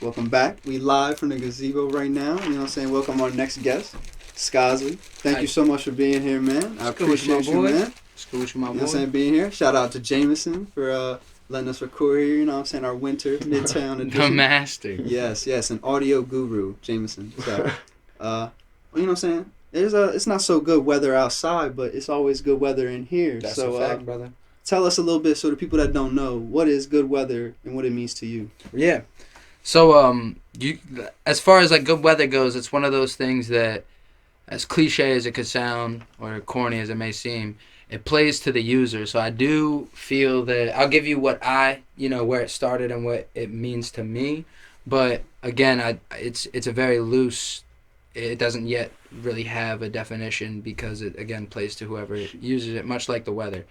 Welcome back. We live from the Gazebo right now. You know what I'm saying? Welcome our next guest, Skozzlee. Thank you so much for being here, man. I appreciate you, man. School with my boy. You know what I'm saying? Being here. Shout out to Jameson for letting us record here. You know what I'm saying? Our winter Midtown edition. The master. Yes, an audio guru, Jameson. So, you know what I'm saying? It's not so good weather outside, but it's always good weather in here. That's so, a fact, brother. Tell us a little bit, so the people that don't know, what is good weather and what it means to you. Yeah. So, as far as like good weather goes, it's one of those things that, as cliche as it could sound or corny as it may seem, it plays to the user. So I do feel that I'll give you what where it started and what it means to me. But again, it's a very loose. It doesn't yet really have a definition because it again plays to whoever uses it, much like the weather.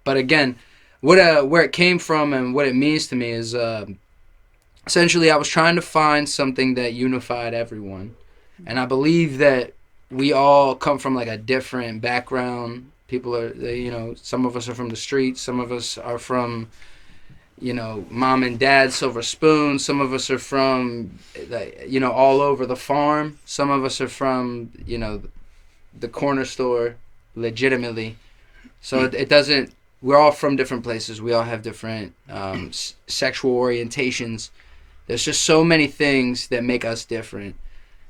But again, where it came from and what it means to me is essentially I was trying to find something that unified everyone, and I believe that we all come from like a different background. People are, some of us are from the streets, some of us are from, mom and dad silver spoon. Some of us are from, all over the farm. Some of us are from, the corner store, legitimately. So it doesn't. We're all from different places. We all have different sexual orientations. There's just so many things that make us different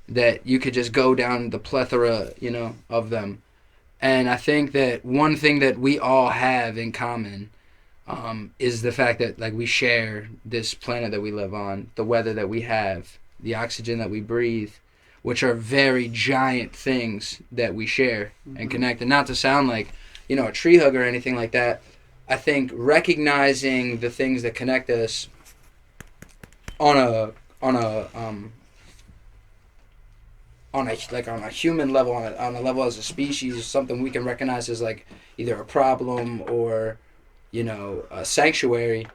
that you could just go down the plethora, of them. And I think that one thing that we all have in common is the fact that like we share this planet that we live on, the weather that we have, the oxygen that we breathe, which are very giant things that we share and connect. And not to sound like, a tree hugger or anything like that. I think recognizing the things that connect us on a human level, on a level as a species, is something we can recognize as like either a problem or, a sanctuary,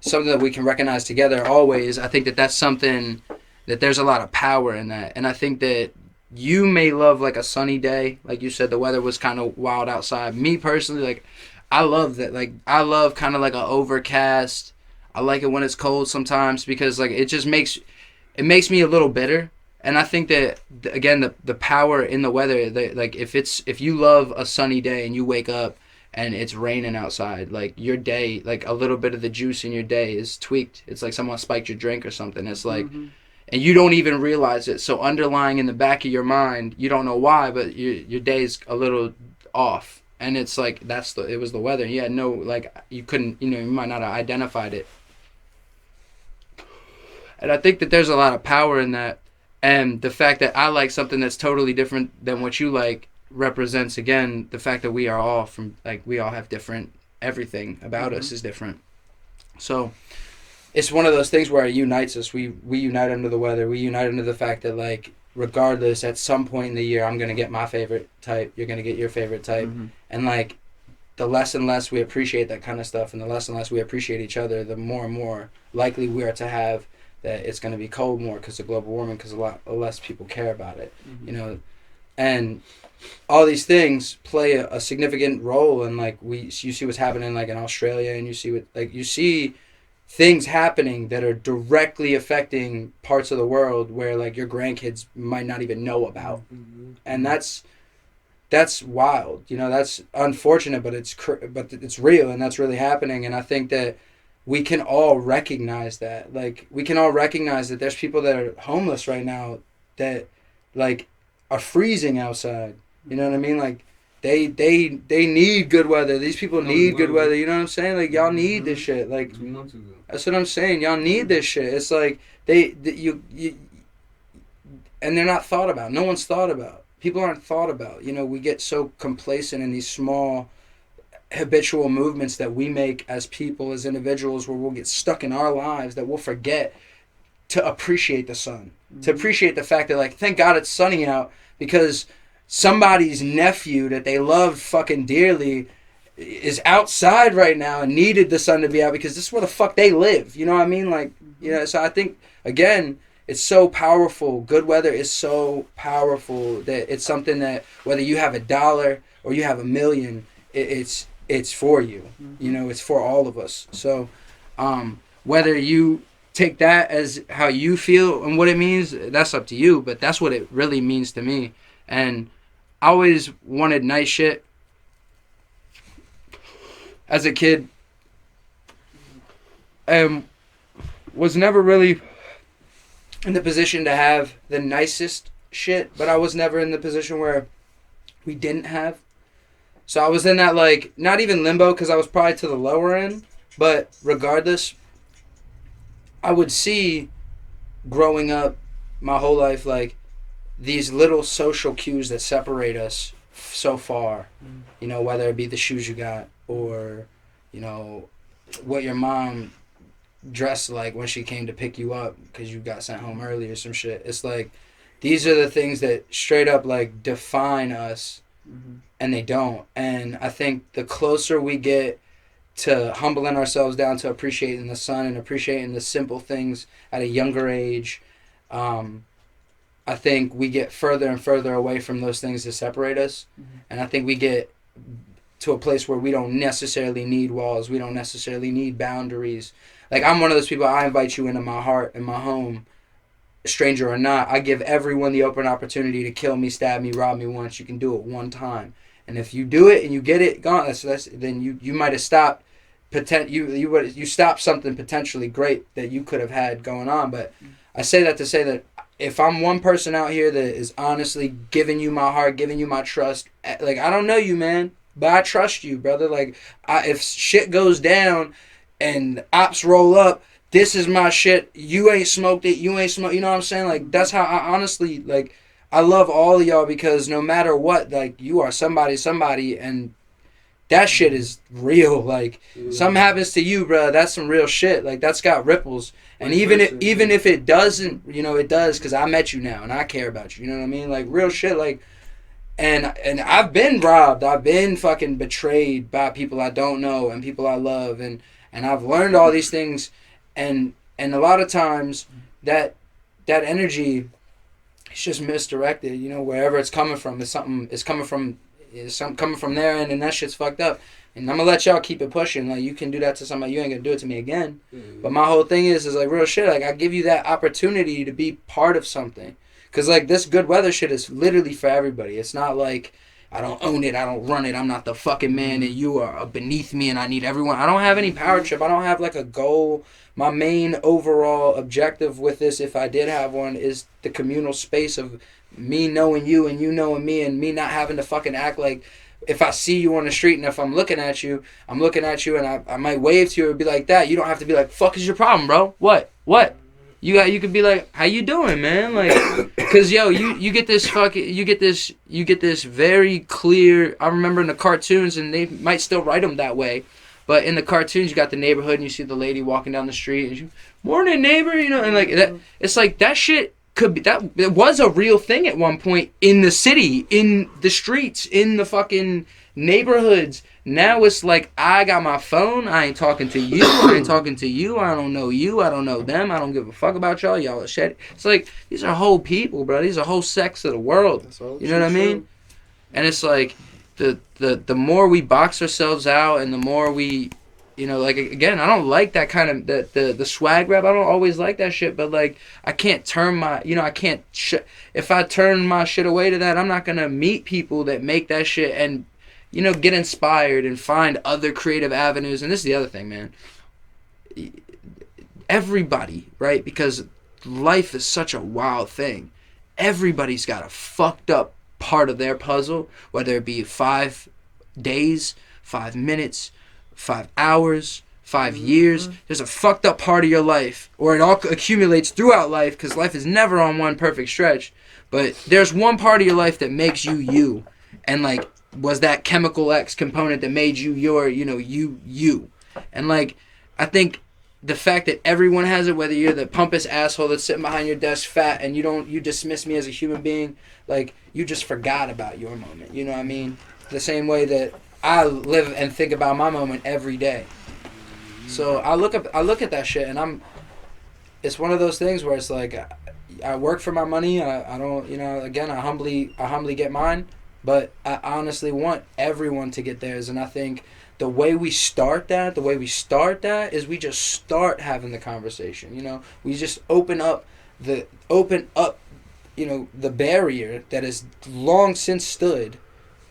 something that we can recognize together always. I think that that's something that there's a lot of power in that. And I think that you may love like a sunny day. Like you said, the weather was kind of wild outside. Me personally, like I love that. Like I love kind of like an overcast. I like it when it's cold sometimes because like it makes me a little bitter. And I think that again the power in the weather, like if you love a sunny day and you wake up and it's raining outside, like your day, like a little bit of the juice in your day is tweaked. It's like someone spiked your drink or something. It's like and you don't even realize it. So underlying in the back of your mind, you don't know why, but your day's a little off. And it's like it was the weather. You had no you couldn't, you might not have identified it. And I think that there's a lot of power in that. And the fact that I like something that's totally different than what you like represents, again, the fact that we are all from, we all have different, everything about us is different. So it's one of those things where it unites us. We unite under the weather. We unite under the fact that, regardless, at some point in the year, I'm going to get my favorite type. You're going to get your favorite type. And, the less and less we appreciate that kind of stuff and the less and less we appreciate each other, the more and more likely we are to have that it's going to be cold more because of global warming, because a lot less people care about it, and all these things play a significant role in you see what's happening in Australia, and you see things happening that are directly affecting parts of the world where your grandkids might not even know about, and that's wild, that's unfortunate, but it's real, and that's really happening. And I think that we can all recognize that. We can all recognize that there's people that are homeless right now that, are freezing outside. You know what I mean? They need good weather. These people need good weather. You know what I'm saying? Y'all need this shit. 2 months ago. That's what I'm saying. Y'all need this shit. It's and they're not thought about. No one's thought about. People aren't thought about. We get so complacent in these small habitual movements that we make as people, as individuals, where we'll get stuck in our lives that we'll forget to appreciate the sun, to appreciate the fact that thank God it's sunny out, because somebody's nephew that they love fucking dearly is outside right now and needed the sun to be out because this is where the fuck they live. You know what I mean? So I think, again, it's so powerful. Good weather is so powerful that it's something that whether you have $1 or you have $1 million, it's it's for you. You know, it's for all of us. So whether you take that as how you feel and what it means, that's up to you, but that's what it really means to me. And I always wanted nice shit as a kid, and was never really in the position to have the nicest shit, but I was never in the position where we didn't have. So I was in that, like, not even limbo, because I was probably to the lower end, but regardless, I would see growing up my whole life, like, these little social cues that separate us so far. You know, whether it be the shoes you got, or, you know, what your mom dressed like when she came to pick you up because you got sent home early or some shit. It's like, these are the things that straight up, like, define us, and they don't. And I think the closer we get to humbling ourselves down to appreciating the sun and appreciating the simple things at a younger age, I think we get further and further away from those things that separate us. And I think we get to a place where we don't necessarily need walls. We don't necessarily need boundaries. Like, I'm one of those people, I invite you into my heart and my home, stranger or not. I give everyone the open opportunity to kill me, stab me, rob me once. You can do it one time. And if you do it and you get it gone, then you might have stopped. You stopped something potentially great that you could have had going on. But I say that to say that if I'm one person out here that is honestly giving you my heart, giving you my trust, like, I don't know you, man, but I trust you, brother. Like, if shit goes down and ops roll up, this is my shit. You ain't smoked it. You ain't smoked. You know what I'm saying? Like, that's how I honestly, like, I love all of y'all, because no matter what, like, you are somebody, and that shit is real. Like, something happens to you, bro, that's some real shit. Like, that's got ripples. And even if it doesn't, you know, it does, because I met you now and I care about you. You know what I mean? Like, real shit. Like, and I've been robbed. I've been fucking betrayed by people I don't know and people I love, and I've learned all these things, and a lot of times that energy, it's just misdirected. You know, wherever it's coming from, it's coming from their end, and that shit's fucked up. And I'm gonna let y'all keep it pushing. Like, you can do that to somebody, you ain't gonna do it to me again. But my whole thing is like, real shit. Like, I give you that opportunity to be part of something, because, like, this good weather shit is literally for everybody. It's not like I don't own it, I don't run it, I'm not the fucking man, and you are beneath me, and I need everyone. I don't have any power trip. I don't have, like, a goal. My main overall objective with this, if I did have one, is the communal space of me knowing you and you knowing me, and me not having to fucking act like, if I see you on the street and if I'm looking at you and I might wave to you or be like that. You don't have to be like, fuck is your problem, bro? What? You could be like, how you doing, man? Like, cause yo, you get this very clear. I remember in the cartoons, and they might still write them that way, but in the cartoons, you got the neighborhood, and you see the lady walking down the street, and you, morning neighbor, you know, and like that. It's like that shit could be that. It was a real thing at one point in the city, in the streets, in the fucking neighborhoods. Now it's like, I got my phone, I ain't talking to you, I ain't talking to you, I don't know you, I don't know them, I don't give a fuck about y'all, y'all are shit. It's like, these are whole people, bro. These are whole sects of the world. You know what I mean? And it's like, the more we box ourselves out, and the more we, you know, like, again, I don't like that kind of, the swag rap, I don't always like that shit, but, like, I can't turn my, you know, I can't, if I turn my shit away to that, I'm not gonna meet people that make that shit and, you know, get inspired and find other creative avenues. And this is the other thing, man. Everybody, right? Because life is such a wild thing. Everybody's got a fucked up part of their puzzle, whether it be 5 days, 5 minutes, 5 hours, 5 years. There's a fucked up part of your life, or it all accumulates throughout life, because life is never on one perfect stretch. But there's one part of your life that makes you you. And, like, was that chemical X component that made you your, you know, you. And, like, I think the fact that everyone has it, whether you're the pompous asshole that's sitting behind your desk fat and you dismiss me as a human being, like, you just forgot about your moment. You know what I mean? The same way that I live and think about my moment every day. So I look at that shit, and it's one of those things where it's like, I work for my money. I don't, you know, again, I humbly get mine. But I honestly want everyone to get theirs, and I think the way we start that is we just start having the conversation. You know, we just open up the barrier that has long since stood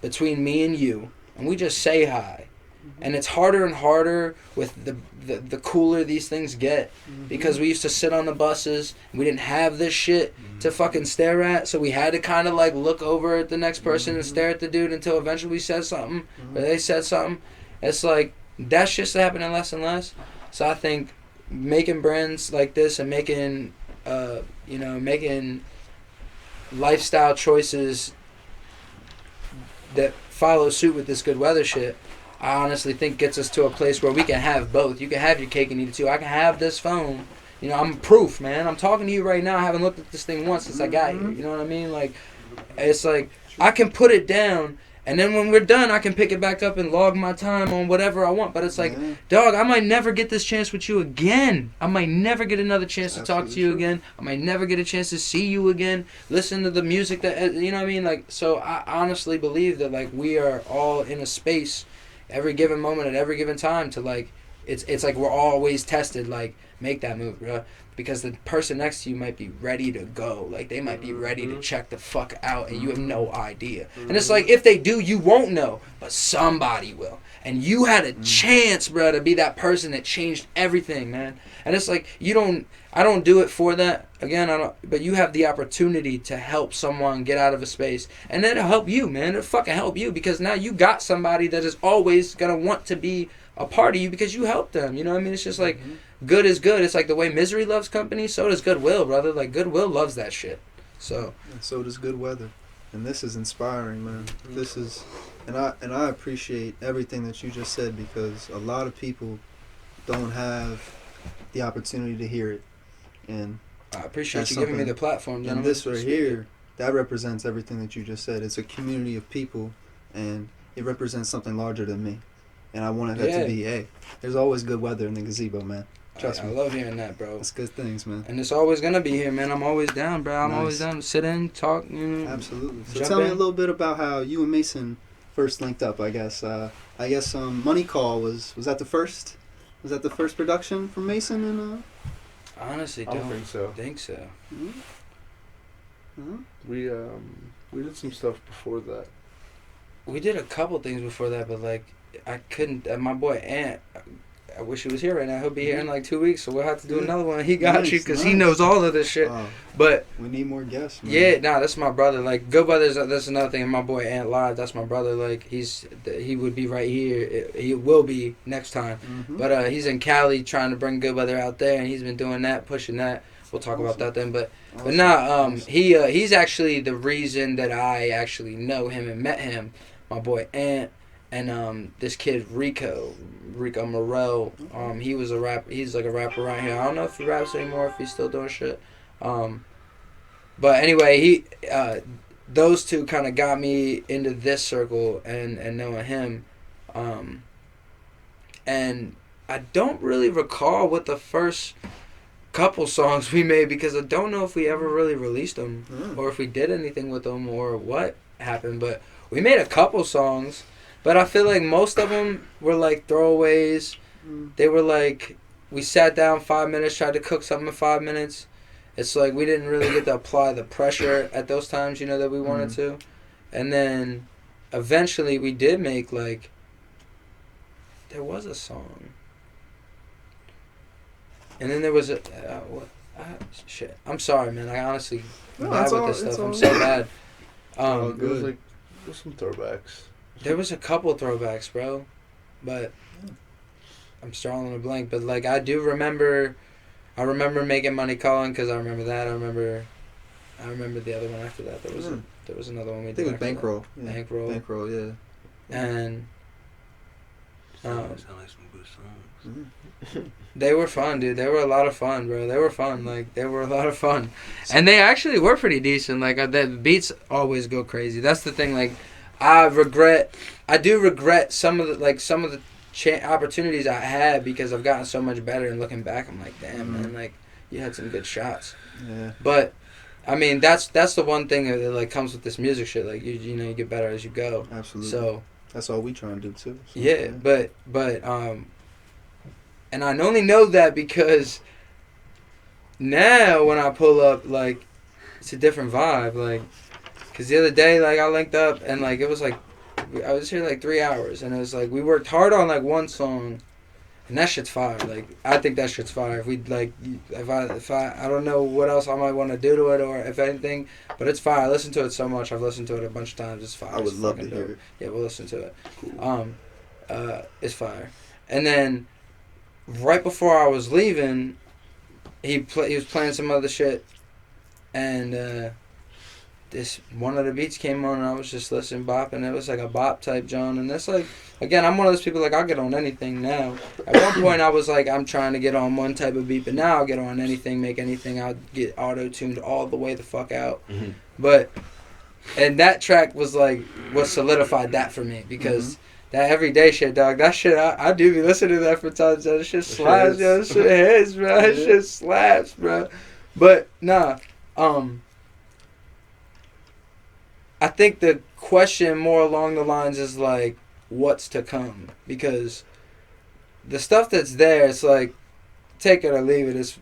between me and you, and we just say hi. And it's harder and harder with the cooler these things get, because we used to sit on the buses, we didn't have this shit to fucking stare at, so we had to kind of like look over at the next person and stare at the dude until eventually we said something, or they said something. It's like, that shit's happening less and less. So I think making brands like this and making lifestyle choices that follow suit with this good weather shit, I honestly think gets us to a place where we can have both. You can have your cake and eat it too. I can have this phone. You know, I'm proof, man. I'm talking to you right now. I haven't looked at this thing once since I got here. You know what I mean? Like, it's like, I can put it down, and then when we're done, I can pick it back up and log my time on whatever I want. But it's like, dog, I might never get this chance with you again. I might never get another chance to talk to you again. I might never get a chance to see you again, listen to the music that, you know what I mean? Like, so I honestly believe that, like, we are all in a space every given moment at every given time to, like, it's like we're always tested, like, make that move, bro, because the person next to you might be ready to go, like, they might be ready to check the fuck out, and you have no idea. And it's like, if they do, you won't know, but somebody will, and you had a chance, bro, to be that person that changed everything, man. And it's like, I don't do it for that. Again, but you have the opportunity to help someone get out of a space, and that'll help you, man. It'll fucking help you, because now you got somebody that is always gonna want to be a part of you because you helped them. You know what I mean? It's just like, good is good. It's like the way misery loves company, so does goodwill, brother. Like, goodwill loves that shit. So. And so does good weather, and this is inspiring, man. This is, and I appreciate everything that you just said, because a lot of people don't have the opportunity to hear it, and I appreciate you giving me the platform, gentlemen. And this right here, that represents everything that you just said. It's a community of people, and it represents something larger than me. And I wanted that to be, hey, there's always good weather in the gazebo, man. Trust me. I love hearing that, bro. It's good things, man. And it's always going to be here, man. I'm always down, bro. I'm always down to sit in, talk, you know. Absolutely. So tell me a little bit about how you and Mason first linked up, I guess. Money Call, was that the first? Was that the first production from Mason? And honestly, I don't think so. Mm-hmm. We did some stuff before that. We did a couple things before that, but, like, I couldn't. My boy Ant, I wish he was here right now. He'll be here in like 2 weeks, so we'll have to do another one. He got you because he knows all of this shit. But we need more guests, man. Yeah, that's my brother. Like, Good Brothers, that's another thing. And my boy Ant Live, that's my brother. Like, he would be right here. He will be next time. Mm-hmm. But he's in Cali trying to bring Good Brother out there, and he's been doing that, pushing that. We'll talk about that then. But he's actually the reason that I actually know him and met him. My boy Ant. And this kid Rico Morel, he was a rap. He's like a rapper around here. I don't know if he raps anymore, if he's still doing shit. But anyway, those two kind of got me into this circle and knowing him. And I don't really recall what the first couple songs we made, because I don't know if we ever really released them or if we did anything with them or what happened. But we made a couple songs. But I feel like most of them were like throwaways. They were like, we sat down 5 minutes, tried to cook something in 5 minutes. It's like we didn't really get to apply the pressure at those times, you know, that we wanted to. And then eventually we did make, like, there was a song. And then there was a, shit. I'm sorry, man. I honestly bad with this stuff. I'm so bad. There's some throwbacks. There was a couple throwbacks, bro, but I'm drawing a blank. But, like, I remember making Money Calling, because I remember that. I remember the other one after that. There was another one we did. I think it was Bankroll. Yeah. Bankroll, yeah. And sound like some good songs. They were fun, dude. They were a lot of fun, bro. They were fun. Like, they were a lot of fun, and they actually were pretty decent. Like, the beats always go crazy. That's the thing. Like, I do regret some of the opportunities I had, because I've gotten so much better, and looking back, I'm like, damn, man, like, you had some good shots. Yeah. But, I mean, that's the one thing that, like, comes with this music shit. Like, you know, you get better as you go. Absolutely. So, That's all we trying to do too. So, yeah, but and I only know that because now when I pull up, like, it's a different vibe, like, because the other day, like, I linked up and, like, it was like, I was here like 3 hours, and it was like we worked hard on like one song, and that shit's fire. Like, I think that shit's fire. If we like, if I don't know what else I might want to do to it or if anything, but it's fire. I listen to it so much. I've listened to it a bunch of times. It's fire. I would It's love to fucking hear dope. it. Yeah, we'll listen to it. Cool. It's fire. And then right before I was leaving, he was playing some other shit, and this one of the beats came on, and I was just listening, bopping. It was like a bop type John, and that's like, again, I'm one of those people, like, I'll get on anything now. At one point I was like, I'm trying to get on one type of beat, but now I'll get on anything, make anything. I'll get auto-tuned all the way the fuck out. Mm-hmm. But and that track was like what solidified that for me, because that everyday shit, dog, that shit, I do be listening to that for times. That shit slaps, yo. That shit hits, bro. That shit slaps, bro. But nah, I think the question more along the lines is like, what's to come? Because the stuff that's there, it's like, take it or leave it.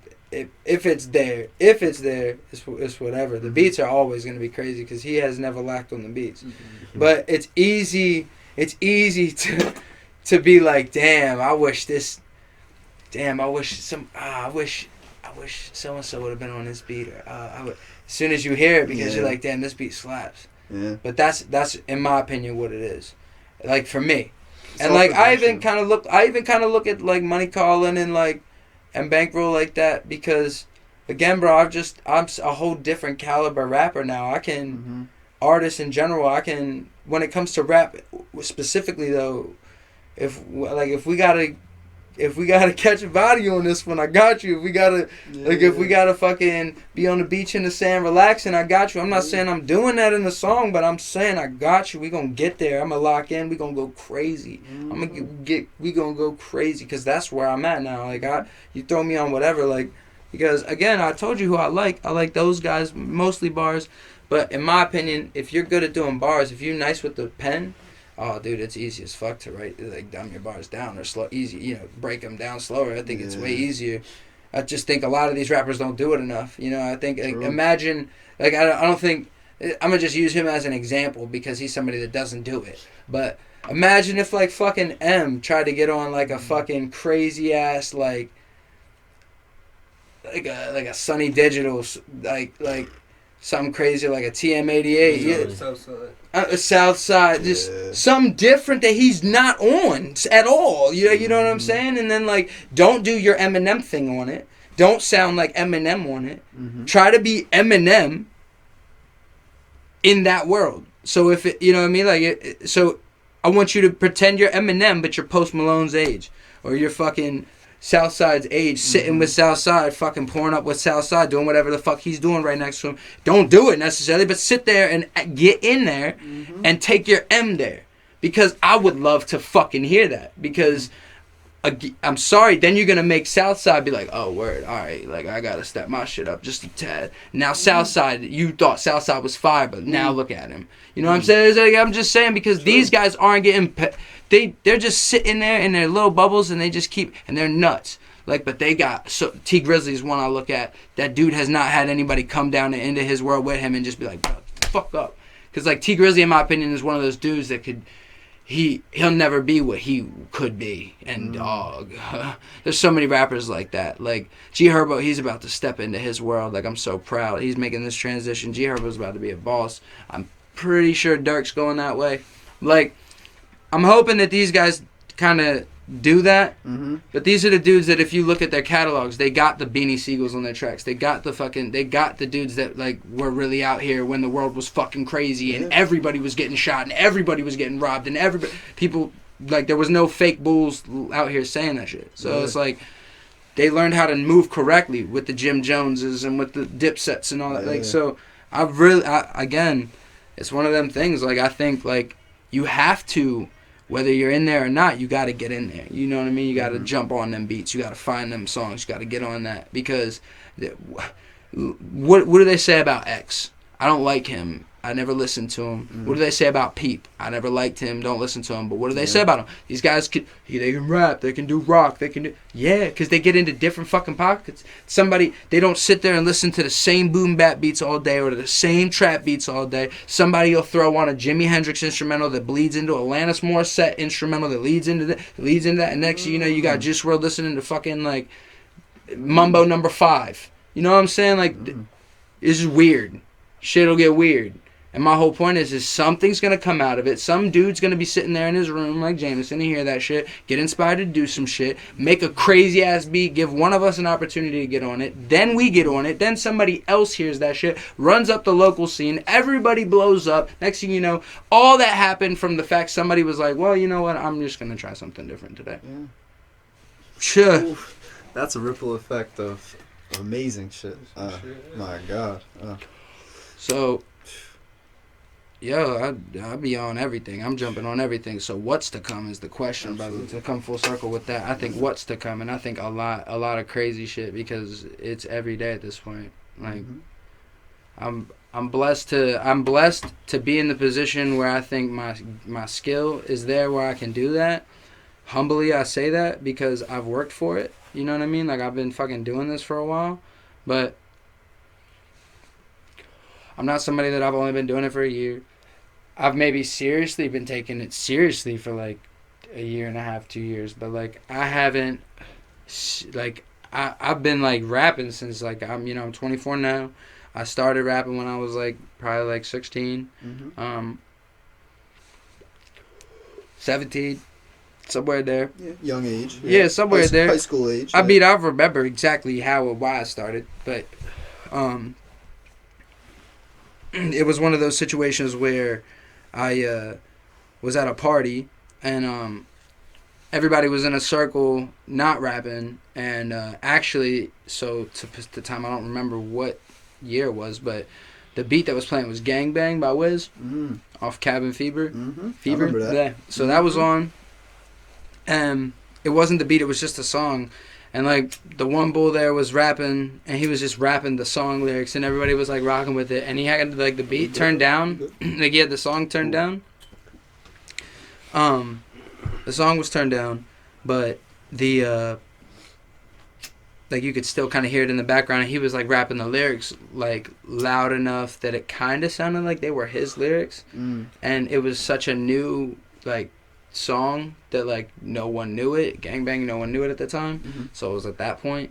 If it's there, it's whatever. The beats are always going to be crazy because he has never lacked on the beats. But it's easy to be like, I wish so and so would have been on this beat, or as soon as you hear it, because you're like, damn, this beat slaps. Yeah. But that's in my opinion what it is, like, for me. And like I even kind of look at like Money Calling and like and Bankroll like that, because again, bro, I'm a whole different caliber rapper now. I can artists in general. I can, when it comes to rap specifically though, if we gotta catch a body on this one, I got you. If we gotta fucking be on the beach in the sand relaxing, I got you. I'm not saying I'm doing that in the song, but I'm saying I got you. We gonna get there. I'm gonna lock in. We gonna go crazy. We gonna go crazy, because that's where I'm at now. Like, you throw me on whatever, like, because again, I told you who I like. I like those guys, mostly bars. But in my opinion, if you're good at doing bars, if you're nice with the pen, oh, dude, it's easy as fuck to write, like, dumb your bars down or slow, easy, break them down slower. I think it's way easier. I just think a lot of these rappers don't do it enough. I think, like, imagine, like, I don't think, I'm going to just use him as an example because he's somebody that doesn't do it. But imagine if, like, fucking M tried to get on, like, a fucking crazy ass, like a Sunny Digital, like something crazy, like a TM88. Southside, just something different that he's not on at all. You know what I'm saying? And then, like, don't do your Eminem thing on it. Don't sound like Eminem on it. Try to be Eminem in that world. So if it, you know what I mean? Like, so I want you to pretend you're Eminem, but you're Post Malone's age, or you're fucking Southside's age, sitting with Southside, fucking pouring up with Southside, doing whatever the fuck he's doing right next to him. Don't do it necessarily, but sit there and get in there and take your M there. Because I would love to fucking hear that. Because, I'm sorry, then you're going to make Southside be like, oh, word, alright, like, I gotta step my shit up just a tad. Now Southside, you thought Southside was fire, but now look at him. You know what I'm saying? It's like, I'm just saying, because these guys aren't getting... They're just sitting there in their little bubbles, and they just keep, and they're nuts. Like, but they got, so T Grizzly's one I look at. That dude has not had anybody come down into his world with him and just be like, bro, fuck up. Because, like, T Grizzly, in my opinion, is one of those dudes that he'll never be what he could be. And dog, there's so many rappers like that. Like G Herbo, he's about to step into his world. Like, I'm so proud. He's making this transition. G Herbo's about to be a boss. I'm pretty sure Dirk's going that way. Like, I'm hoping that these guys kind of do that. But these are the dudes that, if you look at their catalogs, they got the Beanie Siegels on their tracks. They got the dudes that, like, were really out here when the world was fucking crazy and everybody was getting shot and everybody was getting robbed and people, like, there was no fake bulls out here saying that shit. So it's like, they learned how to move correctly with the Jim Joneses and with the Dipsets and all that. Like, so again, it's one of them things. Like, I think, like, you have to, whether you're in there or not, you got to get in there. You know what I mean? You got to jump on them beats. You got to find them songs. You got to get on that. Because what do they say about X? I don't like him. I never listened to him. Mm-hmm. What do they say about Peep? I never liked him. Don't listen to him. But what do they say about him? These guys they can rap. They can do rock. They can do because they get into different fucking pockets. They don't sit there and listen to the same boom bap beats all day or the same trap beats all day. Somebody will throw on a Jimi Hendrix instrumental that bleeds into a Alanis Morissette instrumental that leads into that. And next thing you know, you got Juice WRLD listening to fucking like Mumbo Number 5. You know what I'm saying? Like, it's just weird. Shit'll get weird. And my whole point is something's going to come out of it. Some dude's going to be sitting there in his room like Jameson and hear that shit, get inspired to do some shit, make a crazy-ass beat, give one of us an opportunity to get on it. Then we get on it. Then somebody else hears that shit, runs up the local scene. Everybody blows up. Next thing you know, all that happened from the fact somebody was like, well, you know what? I'm just going to try something different today. Yeah. Sure. Oof, that's a ripple effect of amazing shit. My God. So... Yo, I'll be on everything. I'm jumping on everything. So what's to come is the question, brother. To come full circle with that, I think what's to come, and I think a lot of crazy shit because it's every day at this point. Like, I'm blessed to be in the position where I think my skill is there where I can do that. Humbly, I say that because I've worked for it. You know what I mean? Like I've been fucking doing this for a while, but. I'm not somebody that I've only been doing it for a year. I've maybe seriously been taking it seriously for like a year and a half, 2 years. But like I haven't, like I've been like rapping since like I'm 24 now. I started rapping when I was like probably like 16, 17, somewhere there. Yeah, young age. Yeah, somewhere there. High school age. I remember exactly how or why I started, but it was one of those situations where I was at a party and everybody was in a circle not rapping and actually to the time I don't remember what year it was, but the beat that was playing was Gang Bang by Wiz off Cabin Fever. Fever? I remember that. Yeah. So that was on and it wasn't the beat, it was just a song. And, like, the one bull there was rapping, and he was just rapping the song lyrics, and everybody was, like, rocking with it. And he had, like, the beat turned down. Like, he had the song turned down. The song was turned down, but the, like, you could still kind of hear it in the background. And he was, like, rapping the lyrics, like, loud enough that it kind of sounded like they were his lyrics. And it was such a new, like, song that like no one knew it. Gangbang, no one knew it at the time. So it was at that point.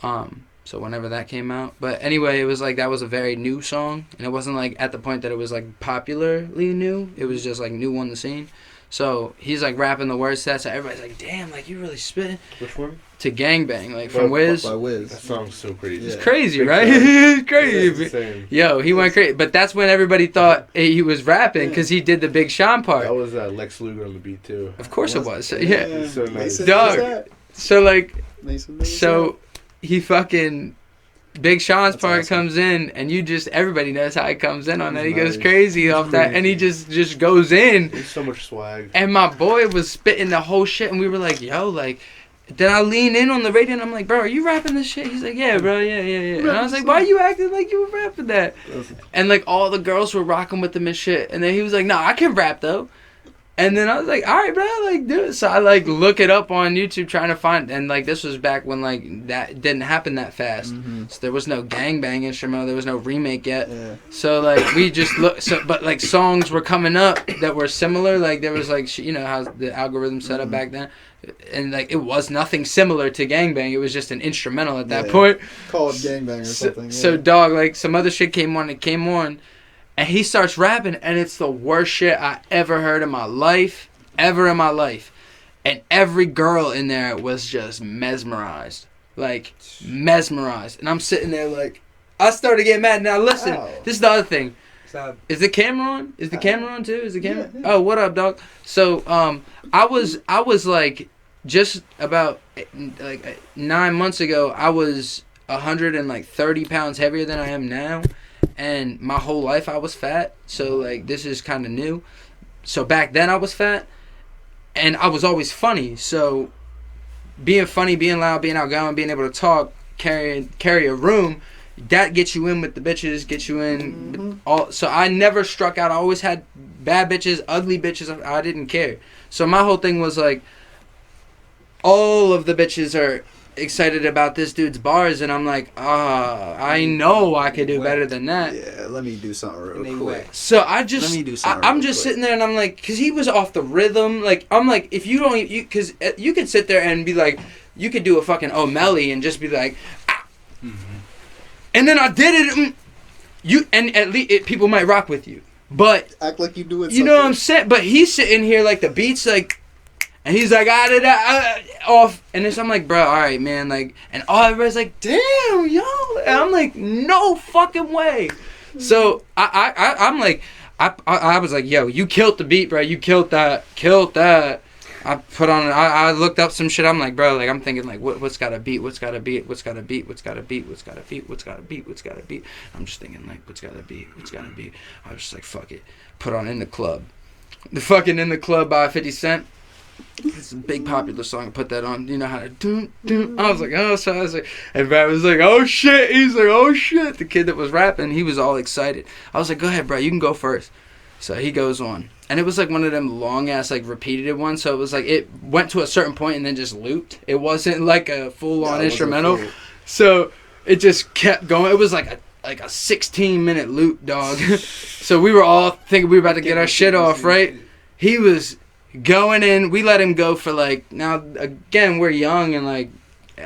So whenever that came out. But anyway, it was like that was a very new song. And it wasn't like at the point that it was like popularly new. It was just like new on the scene. So he's like rapping the words to that. So everybody's like, damn, like you really spit. Which one? To Gangbang, like from Wiz. By Wiz. That song's so crazy. It's crazy, right? It's crazy. Insane. Yo, he went crazy. But that's when everybody thought he was rapping because he did the Big Sean part. That was Lex Luger on the beat too. Of course it was. Yeah. It's so nice. Dog. So like, Mason, he fucking Big Sean's part comes in, and everybody knows how he comes in on that. He goes crazy off that, and he just goes in. There's so much swag. And my boy was spitting the whole shit, and we were like, yo, like. Then I lean in on the radio and I'm like, bro, are you rapping this shit? He's like, yeah, bro, yeah. And I was like, why are you acting like you were rapping that? And like all the girls were rocking with him and shit. And then he was like, nah, I can rap though. And then I was like, all right, bro, like do it. So I like look it up on YouTube trying to find, and like this was back when like that didn't happen that fast. So there was no gangbang instrumental, there was no remake yet. So like we just but like songs were coming up that were similar. Like there was like how the algorithm set up back then. And like it was nothing similar to Gangbang. It was just an instrumental at that point. Call it Gangbang or something. So dog, like some other shit came on, and he starts rapping, and it's the worst shit I ever heard in my life, And every girl in there was just mesmerized, And I'm sitting there like, I started getting mad. Now listen, this is the other thing. Is the camera on? Is the camera on too? Is the camera? Yeah. Oh, what up, dog? So, I was like, just about like 9 months ago, I was 130 pounds heavier than I am now, and my whole life I was fat. So like, this is kind of new. So back then I was fat, and I was always funny. So, being funny, being loud, being outgoing, being able to talk, carry a room. that gets you in with the bitches, gets you in Mm-hmm. all. So I never struck out. I always had bad bitches, ugly bitches. I didn't care. So my whole thing was like, all of the bitches are excited about this dude's bars, and I'm like, I know I could do better than that. Yeah, let me do something real They quick. wet. So I just, Let me do something I'm real just quick. sitting there, and I'm like, because he was off the rhythm. Like, I'm like, if you don't, because you could sit there and be like, you could do a fucking O'Malley and just be like, ah. And then I did it. And at least people might rock with you, but Act like you do it. you know what I'm saying. But he's sitting here like the beat's like. And he's like, off. And then I'm like, bro, all right, man. Like, and all everybody's like, damn, yo. And I'm like, no fucking way. So I'm like, I was like, yo, you killed the beat, bro. You killed that. I put on, I looked up some shit. I'm like, bro, like, I'm thinking, like, what's got a beat? What's got a beat? What's got a beat? What's got a beat? What's got a beat? What's got a beat? What's got a beat? I'm just thinking, like, what's got a beat? What's got a beat? I was just like, fuck it. Put on In the Club. The fucking In the Club by 50 Cent. It's a big popular song. I put that on. You know how to do. I was like, oh, so I was like, and Brad was like, oh shit. He's like, oh shit. The kid that was rapping, he was all excited. I was like, go ahead, bro. You can go first. So he goes on, and it was like one of them long ass like repeated ones. So it was like it went to a certain point and then just looped. It wasn't like a full on instrumental. So it just kept going. It was like a 16-minute loop, dog. So we were all thinking we were about to get our shit off, right? He was going in, we let him go for like, now again, we're young and like,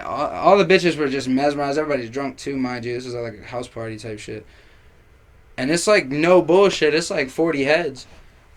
all the bitches were just mesmerized. Everybody's drunk too, mind you. This is like a house party type shit. And it's like no bullshit, it's like 40 heads.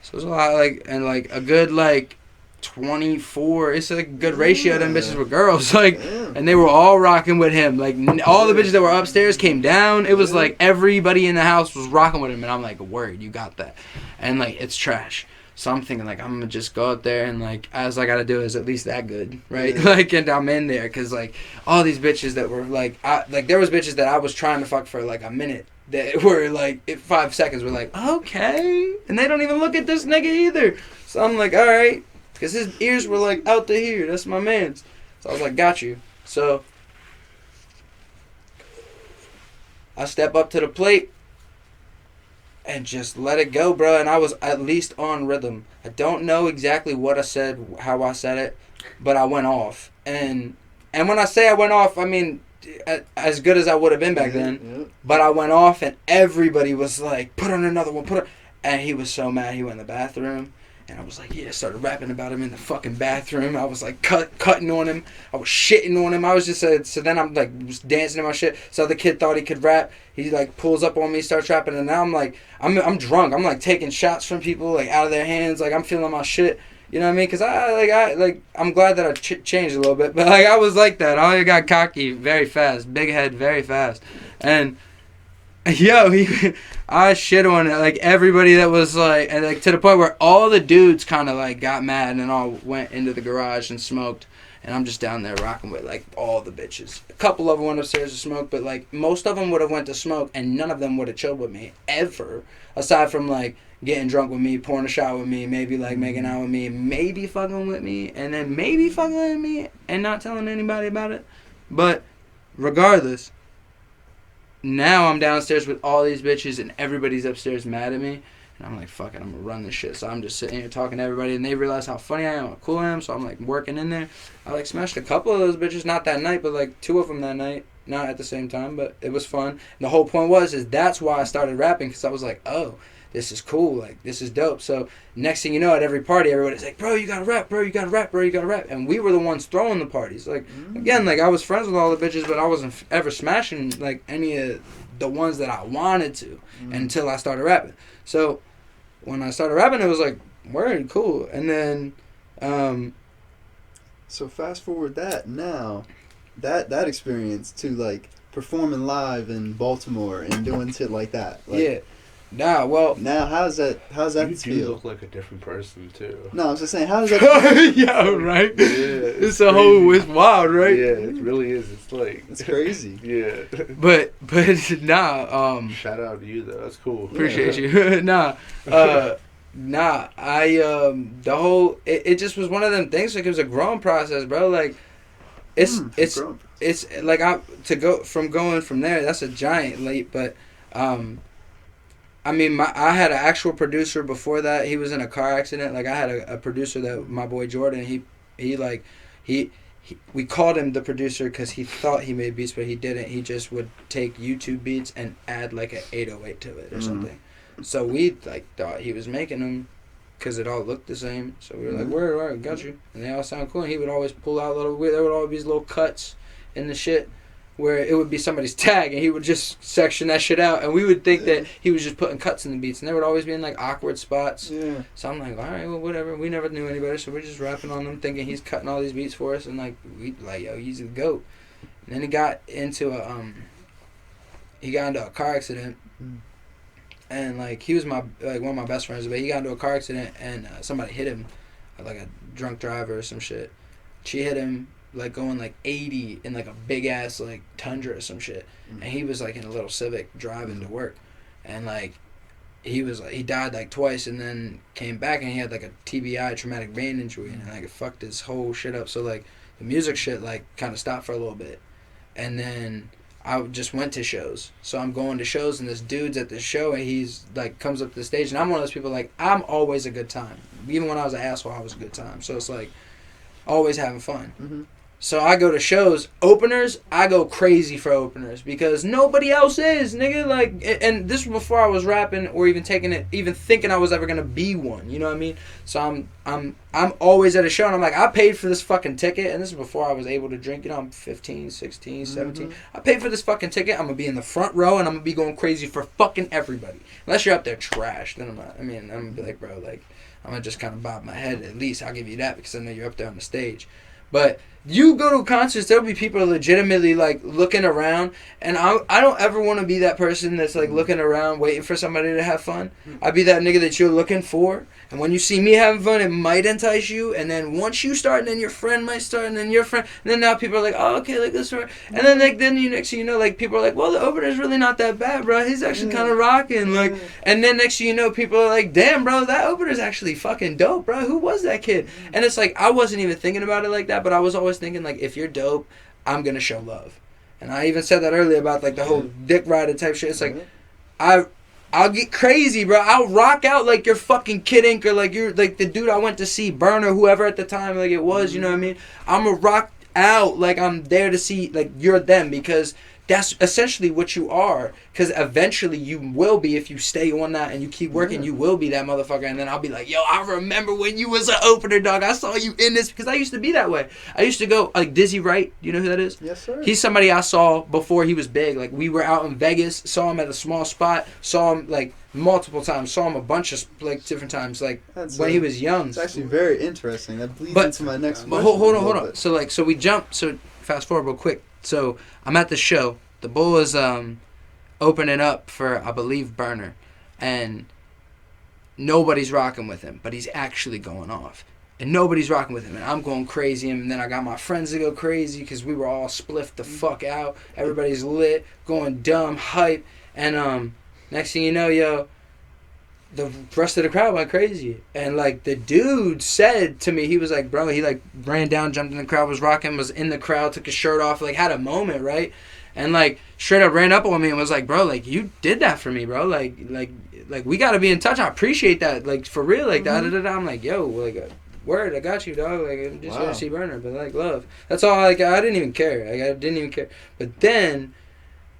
So it's a lot, like, and like a good like 24, it's a good ratio of them bitches were girls. Like, and they were all rocking with him. Like, all the bitches that were upstairs came down. It was like everybody in the house was rocking with him. And I'm like, word, you got that. And like, it's trash. So I'm thinking, like, I'm going to just go out there and, like, all I got to do is at least that good, right? Yeah. Like, and I'm in there because, like, all these bitches that were, like, there was bitches that I was trying to fuck for, like, a minute that were, like, 5 seconds were like, okay. And they don't even look at this nigga either. So I'm like, all right. Because his ears were, like, out to here. That's my man's. So I was like, got you. So I step up to the plate. And just let it go, bro. And I was at least on rhythm. I don't know exactly what I said, how I said it, but I went off. And when I say I went off, I mean as good as I would have been back then. Yep. But I went off, and everybody was like, "Put on another one, put on." And he was so mad. He went in the bathroom, and I was like, "Yeah." Started rapping about him in the fucking bathroom. I was like cutting on him. I was shitting on him. I was just so then I'm like just dancing in my shit. So the kid thought he could rap. He like pulls up on me, starts rapping, and now I'm like, I'm drunk. I'm like taking shots from people like out of their hands. Like I'm feeling my shit. You know what I mean? Cause I'm glad that I changed a little bit, but like I was like that. I got cocky very fast, big head very fast, and yo, I shit on it. Like everybody that was like, and like to the point where all the dudes kind of like got mad and all went into the garage and smoked. And I'm just down there rocking with, like, all the bitches. A couple of them went upstairs to smoke, but, like, most of them would have went to smoke, and none of them would have chilled with me, ever. Aside from, like, getting drunk with me, pouring a shot with me, maybe, like, making out with me, maybe fucking with me, and then maybe fucking with me, and not telling anybody about it. But, regardless, now I'm downstairs with all these bitches, and everybody's upstairs mad at me. And I'm like, fuck it, I'm going to run this shit. So I'm just sitting here talking to everybody, and they realize how funny I am, how cool I am. So I'm, like, working in there. I, like, smashed a couple of those bitches, not that night, but, like, 2 of them that night. Not at the same time, but it was fun. And the whole point is that's why I started rapping, because I was like, oh, this is cool. Like, this is dope. So next thing you know, at every party, everybody's like, bro, you got to rap, bro, you got to rap, bro, you got to rap. And we were the ones throwing the parties. Like, again, like, I was friends with all the bitches, but I wasn't ever smashing, like, any of the ones that I wanted to until I started rapping. So when I started rapping, it was like, word, cool. And then, so fast forward that now, that experience to like performing live in Baltimore and doing shit like that. Like, yeah. Nah, well. Now, how's that you feel? You look like a different person, too. No, I'm just saying, how does that yeah, right? Yeah, it's a whole, it's wild, right? Yeah, it really is. It's like. It's crazy. Yeah. But, nah, shout out to you, though. That's cool. Appreciate you. Nah, I, the whole, it just was one of them things, like, it was a growing process, bro. Like, it's Grown. it's like going from there. That's a giant leap, but I mean, I had an actual producer before that. He was in a car accident. Like I had a producer that my boy Jordan. He we called him the producer because he thought he made beats, but he didn't. He just would take YouTube beats and add like an 808 to it or something. So we like thought he was making them because it all looked the same. So we were like, "Word, all right, got you." And they all sound cool. And he would always pull out there would always be these little cuts in the shit where it would be somebody's tag, and he would just section that shit out, and we would think that he was just putting cuts in the beats, and there would always be in like awkward spots. Yeah. So I'm like, all right, well, whatever. We never knew any better, so we're just rapping on them, thinking he's cutting all these beats for us, and like yo, he's the GOAT. And then he got into a car accident, and like he was one of my best friends, but he got into a car accident, and somebody hit him, like a drunk driver or some shit. She hit him. Like going like 80 in like a big ass like Tundra or some shit, and he was like in a little Civic driving to work, and like he died like twice, and then came back and he had like a TBI, traumatic brain injury, and like it fucked his whole shit up. So like the music shit like kind of stopped for a little bit, and then I just went to shows. So I'm going to shows, and this dude's at the show, and he's like comes up to the stage, and I'm one of those people like I'm always a good time. Even when I was an asshole, I was a good time. So it's like always having fun. So I go to shows, openers, I go crazy for openers because nobody else is, nigga. Like, and this was before I was rapping or even thinking I was ever gonna be one. You know what I mean? So I'm always at a show, and I'm like, I paid for this fucking ticket, and this is before I was able to drink. You know, I'm 15, 16, 17. I paid for this fucking ticket. I'm gonna be in the front row, and I'm gonna be going crazy for fucking everybody. Unless you're up there trash, then I'm not. I mean, I'm gonna be like, bro, like, I'm gonna just kind of bob my head. At least I'll give you that because I know you're up there on the stage. But you go to concerts, there'll be people legitimately like looking around, and I don't ever want to be that person that's like looking around waiting for somebody to have fun. I'd be that nigga that you're looking for, and when you see me having fun, it might entice you, and then once you start, and then your friend might start, and then your friend, and then now people are like, oh, okay, like this one, and then like then you next thing you know, like people are like, well, the opener's really not that bad, bro. He's actually kind of rocking, like, and then next thing you know, people are like, damn, bro, that opener's actually fucking dope, bro. Who was that kid? And it's like I wasn't even thinking about it like that, but I was always thinking like, if you're dope, I'm gonna show love. And I even said that earlier about like the whole dick rider type shit. It's like I'll get crazy, bro. I'll rock out like you're fucking Kid Ink or like you're like the dude I went to see, Burner, whoever at the time like it was, you know what I mean? I'm gonna rock out like I'm there to see like you're them, because that's essentially what you are. Because eventually you will be, if you stay on that and you keep working, you will be that motherfucker. And then I'll be like, yo, I remember when you was an opener, dog. I saw you in this. Because I used to be that way. I used to go, like Dizzy Wright. You know who that is? Yes, sir. He's somebody I saw before he was big. Like we were out in Vegas, saw him at a small spot, saw him like multiple times, saw him a bunch of like different times, like when he was young. It's actually very interesting. That bleeds into my next question. But hold on. So we jump. So fast forward real quick. So I'm at the show. The Bull is opening up for, I believe, Burner, and nobody's rocking with him, but he's actually going off. And nobody's rocking with him, and I'm going crazy, and then I got my friends to go crazy because we were all spliffed the fuck out. Everybody's lit, going dumb, hype, and next thing you know, yo, the rest of the crowd went crazy. And like the dude said to me, he was like, bro, he like ran down, jumped in the crowd, was rocking, was in the crowd, took his shirt off, like had a moment, right? And like straight up ran up on me and was like, bro, like you did that for me, bro. Like we gotta be in touch. I appreciate that. Like for real, like da da da. I'm like, yo, like word, I got you, dog. Like I'm just gonna see Burner, but like love. That's all. Like I didn't even care. Like I didn't even care. But then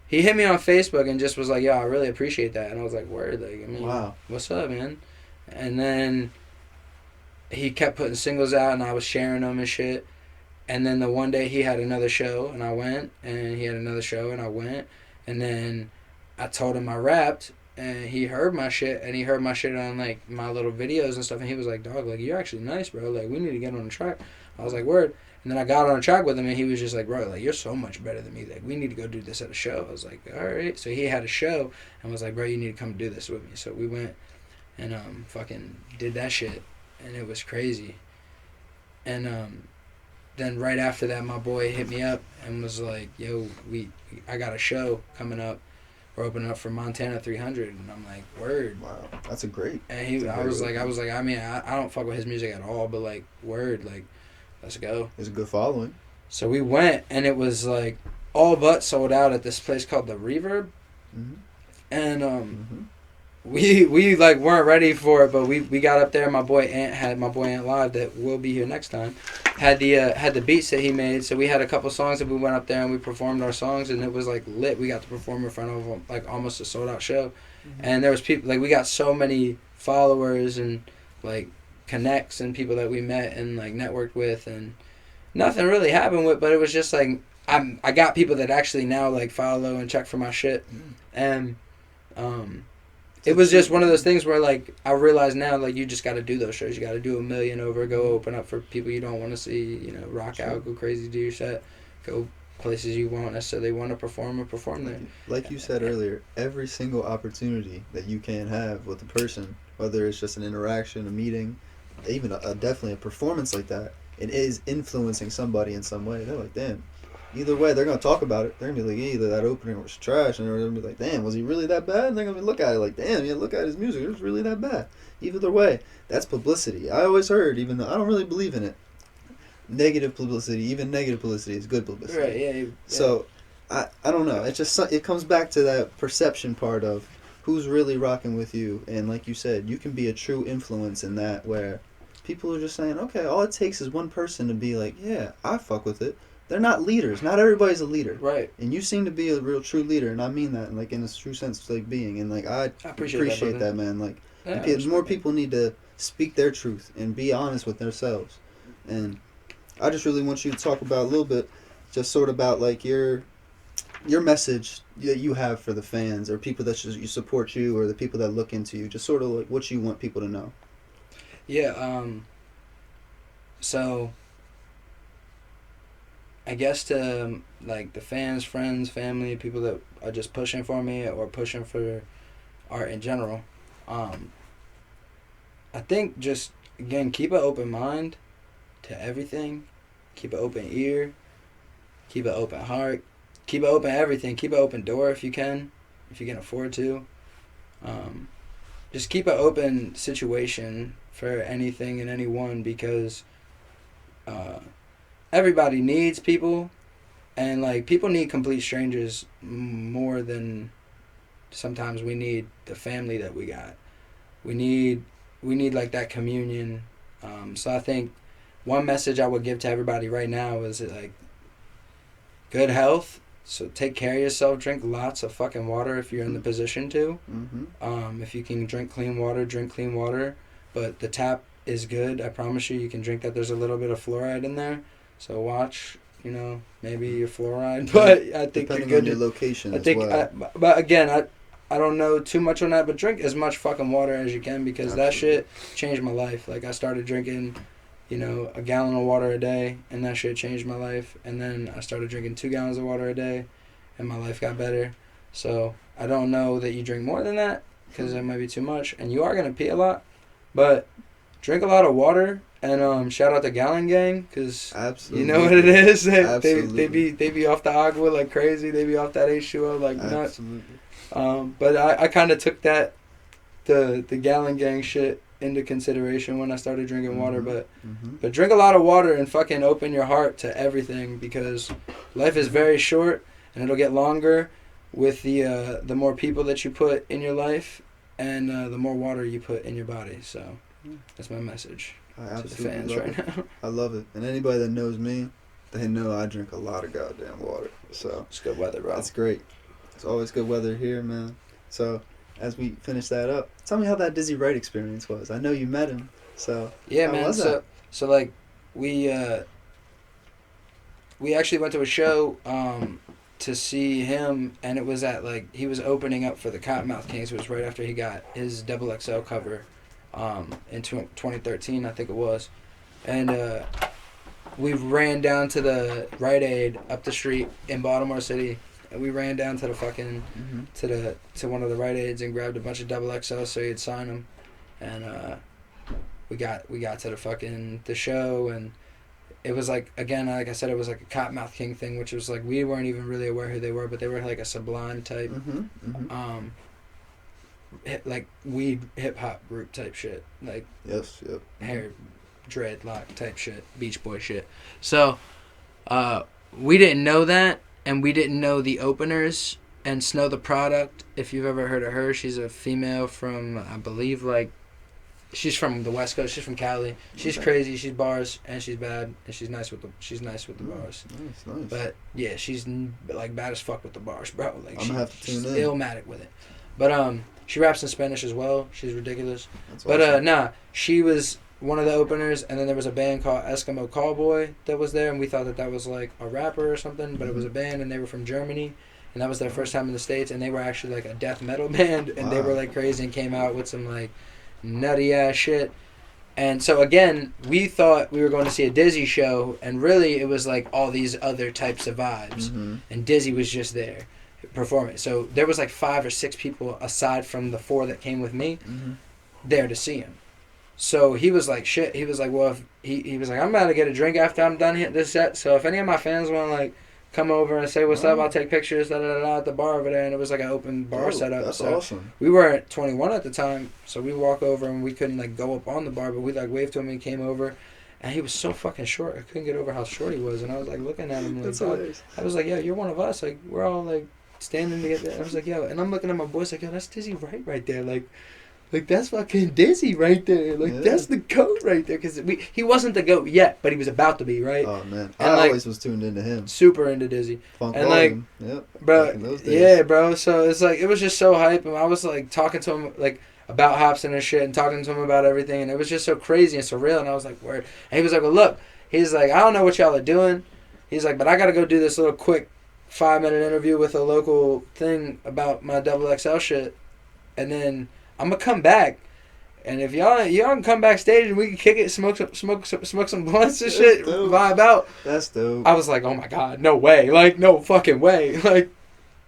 he hit me on Facebook and just was like, yo, I really appreciate that. And I was like, word, like I mean, what's up, man? And then he kept putting singles out, and I was sharing them and shit. And then the one day he had another show, and I went, and he had another show, and I went, and then I told him I rapped, and he heard my shit, and he heard my shit on, like, my little videos and stuff, and he was like, dog, like, you're actually nice, bro, like, we need to get on the track. I was like, word. And then I got on the track with him, and he was just like, bro, like, you're so much better than me, like, we need to go do this at a show. I was like, all right. So he had a show, and was like, bro, you need to come do this with me. So we went, and fucking did that shit, and it was crazy. And then right after that, my boy hit me up and was like, yo, I got a show coming up. We're opening up for Montana 300. And I'm like, word. Wow, that's a great. And I was like, I mean, I don't fuck with his music at all, but like, word, like, let's go. It's a good following. So we went, and it was like all but sold out at this place called the Reverb, Mhm. and Mhm. we like weren't ready for it, but we got up there. My boy Ant Live, that will be here next time, had the beats that he made. So we had a couple songs that we went up there and we performed our songs, and it was like lit. We got to perform in front of like almost a sold out show, and there was people like we got so many followers and like connects and people that we met and like networked with, and nothing really happened with, but it was just like I got people that actually now like follow and check for my shit, and it was just one of those things where like I realize now like you just got to do those shows. You got to do 1,000,000 over, go open up for people you don't want to see, you know, rock out, go crazy, do your set, go places you won't necessarily want to perform or perform there. Like you said earlier, every single opportunity that you can have with a person, whether it's just an interaction, a meeting, even definitely a performance like that, it is influencing somebody in some way. They're like, damn. Either way, they're gonna talk about it. They're gonna be like, either that opening was trash, and they're gonna be like, damn, was he really that bad? And they're gonna look at it like, damn, yeah, look at his music. It was really that bad. Either way, that's publicity. I always heard, even though I don't really believe in it, negative publicity, even negative publicity is good publicity. Right? Yeah. So, I don't know. It just it comes back to that perception part of who's really rocking with you, and like you said, you can be a true influence in that where people are just saying, okay, all it takes is one person to be like, yeah, I fuck with it. They're not leaders. Not everybody's a leader. Right. And you seem to be a real true leader, and I mean that, like in a true sense of like being, and like I appreciate that, man. Like more people need to speak their truth and be honest with themselves. And I just really want you to talk about a little bit, just sort of about like your message that you have for the fans or people that you support you or the people that look into you. Just sort of like what you want people to know. Yeah. So I guess to like the fans, friends, family, people that are just pushing for me or pushing for art in general, I think just again keep an open mind to everything, keep an open ear, keep an open heart, keep an open everything, keep an open door if you can afford to. Just keep an open situation for anything and anyone because everybody needs people, and like people need complete strangers more than sometimes we need the family that we got. We need like that communion. So I think one message I would give to everybody right now is like good health. So take care of yourself. Drink lots of fucking water if you're in the position to. Mm-hmm. If you can drink clean water, drink clean water. But the tap is good. I promise you can drink that. There's a little bit of fluoride in there. So watch, maybe your fluoride. But I think depending you're good. on your location I think, as well. but again, I don't know too much on that. But drink as much fucking water as you can because that shit changed my life. Like I started drinking, a gallon of water a day, and that shit changed my life. And then I started drinking 2 gallons of water a day, and my life got better. So I don't know that you drink more than that because that might be too much, and you are gonna pee a lot. But drink a lot of water, and shout out the Gallon Gang because you know what it is. They be off the agua like crazy. They be off that H2O like nuts. But I kind of took that the Gallon Gang shit into consideration when I started drinking water. But drink a lot of water and fucking open your heart to everything because life is very short and it'll get longer with the more people that you put in your life and the more water you put in your body. So that's my message to the fans right now. I love it. And anybody that knows me, they know I drink a lot of goddamn water. So It's good weather, bro. that's great. It's always good weather here, man. So as we finish that up, tell me how that Dizzy Wright experience was. I know you met him, so yeah, how man. was that? So like we actually went to a show to see him, and it was at like he was opening up for the Cottonmouth Kings. It was right after he got his XXL cover in 2013, I think it was, and we ran down to the Rite Aid up the street in Baltimore City. And we ran down to the fucking to one of the Rite Aids and grabbed a bunch of XXL so he'd sign them, and we got to the show, and it was like again like I said, it was like a Cottonmouth King thing, which was like we weren't even really aware who they were, but they were like a Sublime type, like weed hip hop group type shit, like Yes, yep. hair dreadlock type shit, Beach Boy shit. So We didn't know that, and we didn't know the openers and Snow the Product. If you've ever heard of her, she's a female from, I believe, like, she's from the West Coast. She's from Cali. She's crazy. She's bars, and she's bad, and she's nice with the bars. Nice. But yeah, she's like bad as fuck with the bars, bro. Like I'm gonna have to tune in. She's illmatic with it. But she raps in Spanish as well. She's ridiculous. That's But awesome. nah, she was one of the openers, and then there was a band called Eskimo Callboy that was there, and we thought that was like a rapper or something, but it was a band, and they were from Germany, and that was their first time in the States, and they were actually like a death metal band, and they were like crazy and came out with some like nutty ass shit. And so again, we thought we were going to see a Dizzy show, and really it was like all these other types of vibes, and Dizzy was just there performing. So there was like 5 or 6 people aside from the 4 that came with me there to see him. So he was like, shit. He was like, well, if he was like, I'm about to get a drink after I'm done hitting this set. So if any of my fans want to like come over and say what's up, I'll take pictures at the bar over there. And it was like an open bar setup. That's so awesome. we weren't 21 at the time, so we walk over and we couldn't like go up on the bar, but we like waved to him and he came over. And he was so fucking short. I couldn't get over how short he was. And I was like looking at him like, That's hilarious. I was like, yo, you're one of us. Like we're all like standing together. I was like, yo, and I'm looking at my boys like, yo, that's Dizzy Wright right there. Like that's fucking Dizzy right there. Like that's the GOAT right there. Because he wasn't the GOAT yet, but he was about to be, right? Oh man, and I like, always was tuned into him. Super into Dizzy. Funk and volume. like, yep. Bro, yeah, bro. So it's like it was just so hype, and I was like talking to him like about Hobson and shit, and talking to him about everything, and it was just so crazy and surreal. And I was like, word. And he was like, well, look, he's like, I don't know what y'all are doing. He's like, but I gotta go do this little quick 5-minute interview with a local thing about my XXL shit, and then I'm gonna come back. And if y'all can come backstage and we can kick it, smoke some blunts and shit, vibe out. That's dope. I was like, oh my god, no way, like no fucking way, like,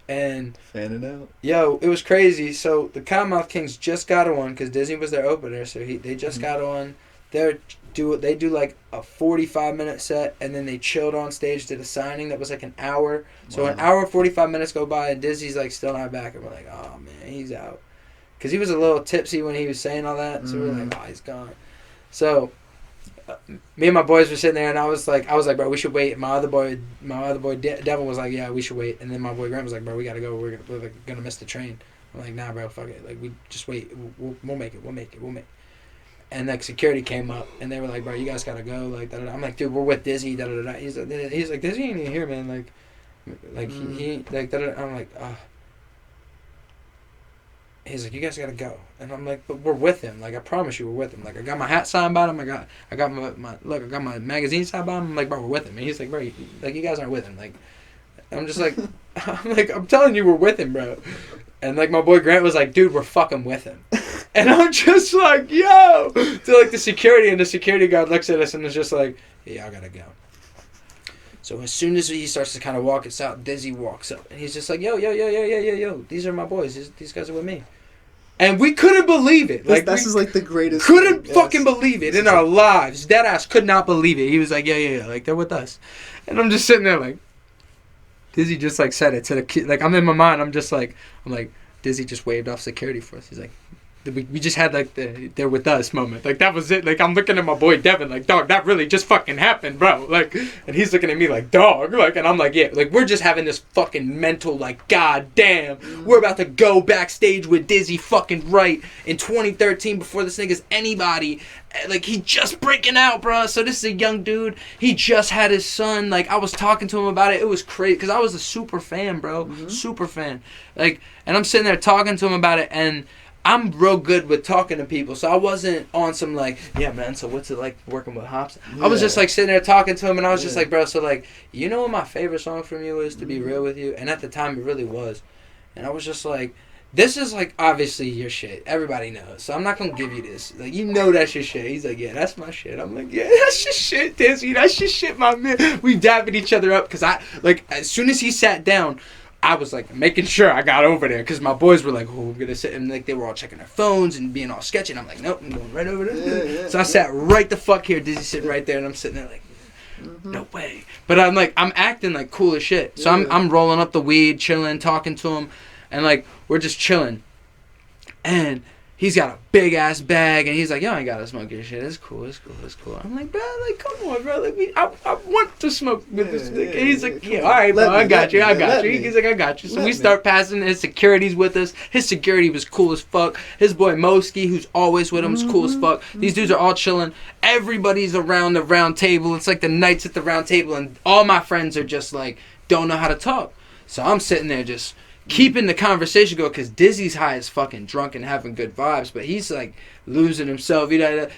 and fanning out. Yo, it was crazy. So the Cottonmouth Kings just got on because Disney was their opener, so they just got on. They do like a 45-minute set, and then they chilled on stage, did a signing that was like an hour. So an hour 45 minutes go by, and Dizzy's like still not back, and we're like, oh man, he's out. Because he was a little tipsy when he was saying all that. So we were like, oh, he's gone. So me and my boys were sitting there, and I was like, bro, we should wait. My other boy, Devin was like, yeah, we should wait. And then my boy Grant was like, bro, we got to go. We're gonna miss the train. I'm like, nah, bro, fuck it. Like, we just wait. We'll make it. We'll make it. And like security came up, and they were like, bro, you guys got to go. Like, da-da-da. I'm like, dude, we're with Dizzy. Da-da-da. He's like, Dizzy ain't even here, man. Like he like, da-da-da. I'm like, He's like, you guys gotta go, and I'm like, but we're with him. Like, I promise you, we're with him. Like, I got my hat signed by him. I got my magazine signed by him. I'm like, bro, we're with him. And he's like, bro, you guys aren't with him. Like, I'm just like, I'm telling you, we're with him, bro. And like my boy Grant was like, dude, we're fucking with him. And I'm just like, yo, to like the security guard looks at us and is just like, yeah, I gotta go. So as soon as he starts to kind of walk us out, Dizzy walks up and he's just like, yo, these are my boys. These guys are with me. And we couldn't believe it. Like, this is like the greatest. Couldn't fucking believe it in our lives. Deadass could not believe it. He was like, yeah, like they're with us. And I'm just sitting there like, Dizzy just like said it to the kid. Like I'm in my mind. I'm like, Dizzy just waved off security for us. He's like, we just had like the they're with us moment. Like that was it. Like I'm looking at my boy Devin like, dog, that really just fucking happened, bro. Like, and he's looking at me like, dog. Like, and I'm like, yeah. Like we're just having this fucking mental like, god damn, we're about to go backstage with Dizzy fucking Wright in 2013 before this nigga's anybody. Like he just breaking out, bro. So this is a young dude. He just had his son. Like I was talking to him about it. It was crazy because I was a super fan, bro. Super fan. Like, and I'm sitting there talking to him about it, and I'm real good with talking to people, so I wasn't on some like, yeah, man, so what's it like working with Hops? Yeah. I was just like sitting there talking to him, and I was just like, bro, so like, you know what my favorite song from you is, to be real with you? And at the time, it really was. And I was just like, this is like, obviously your shit. Everybody knows, so I'm not going to give you this. Like, you know that's your shit. He's like, yeah, that's my shit. I'm like, yeah, that's your shit, Dizzy. That's your shit, my man. We dabbing each other up, because I, like, as soon as he sat down, I was like making sure I got over there because my boys were like, "Oh, we're gonna sit," and like they were all checking their phones and being all sketchy. And I'm like, "Nope, I'm going right over there." So I sat right the fuck here, Dizzy sitting right there, and I'm sitting there like, "No way!" But I'm like, I'm acting like cool as shit. So I'm rolling up the weed, chilling, talking to him, and like we're just chilling. And He's got a big ass bag, and he's like, yo, I ain't gotta smoke your shit. It's cool. I'm like, bro, like, come on, bro. Like, I want to smoke with this nigga. He's like, yeah, all right, bro, I got you. He's like, I got you. So we start passing. His security's with us. His security was cool as fuck. His boy Moski, who's always with him, is cool as fuck. These dudes are all chilling. Everybody's around the round table. It's like the Knights at the Round Table, and all my friends are just like, don't know how to talk. So I'm sitting there just keeping the conversation going, because Dizzy's high as fucking drunk and having good vibes, but he's like losing himself.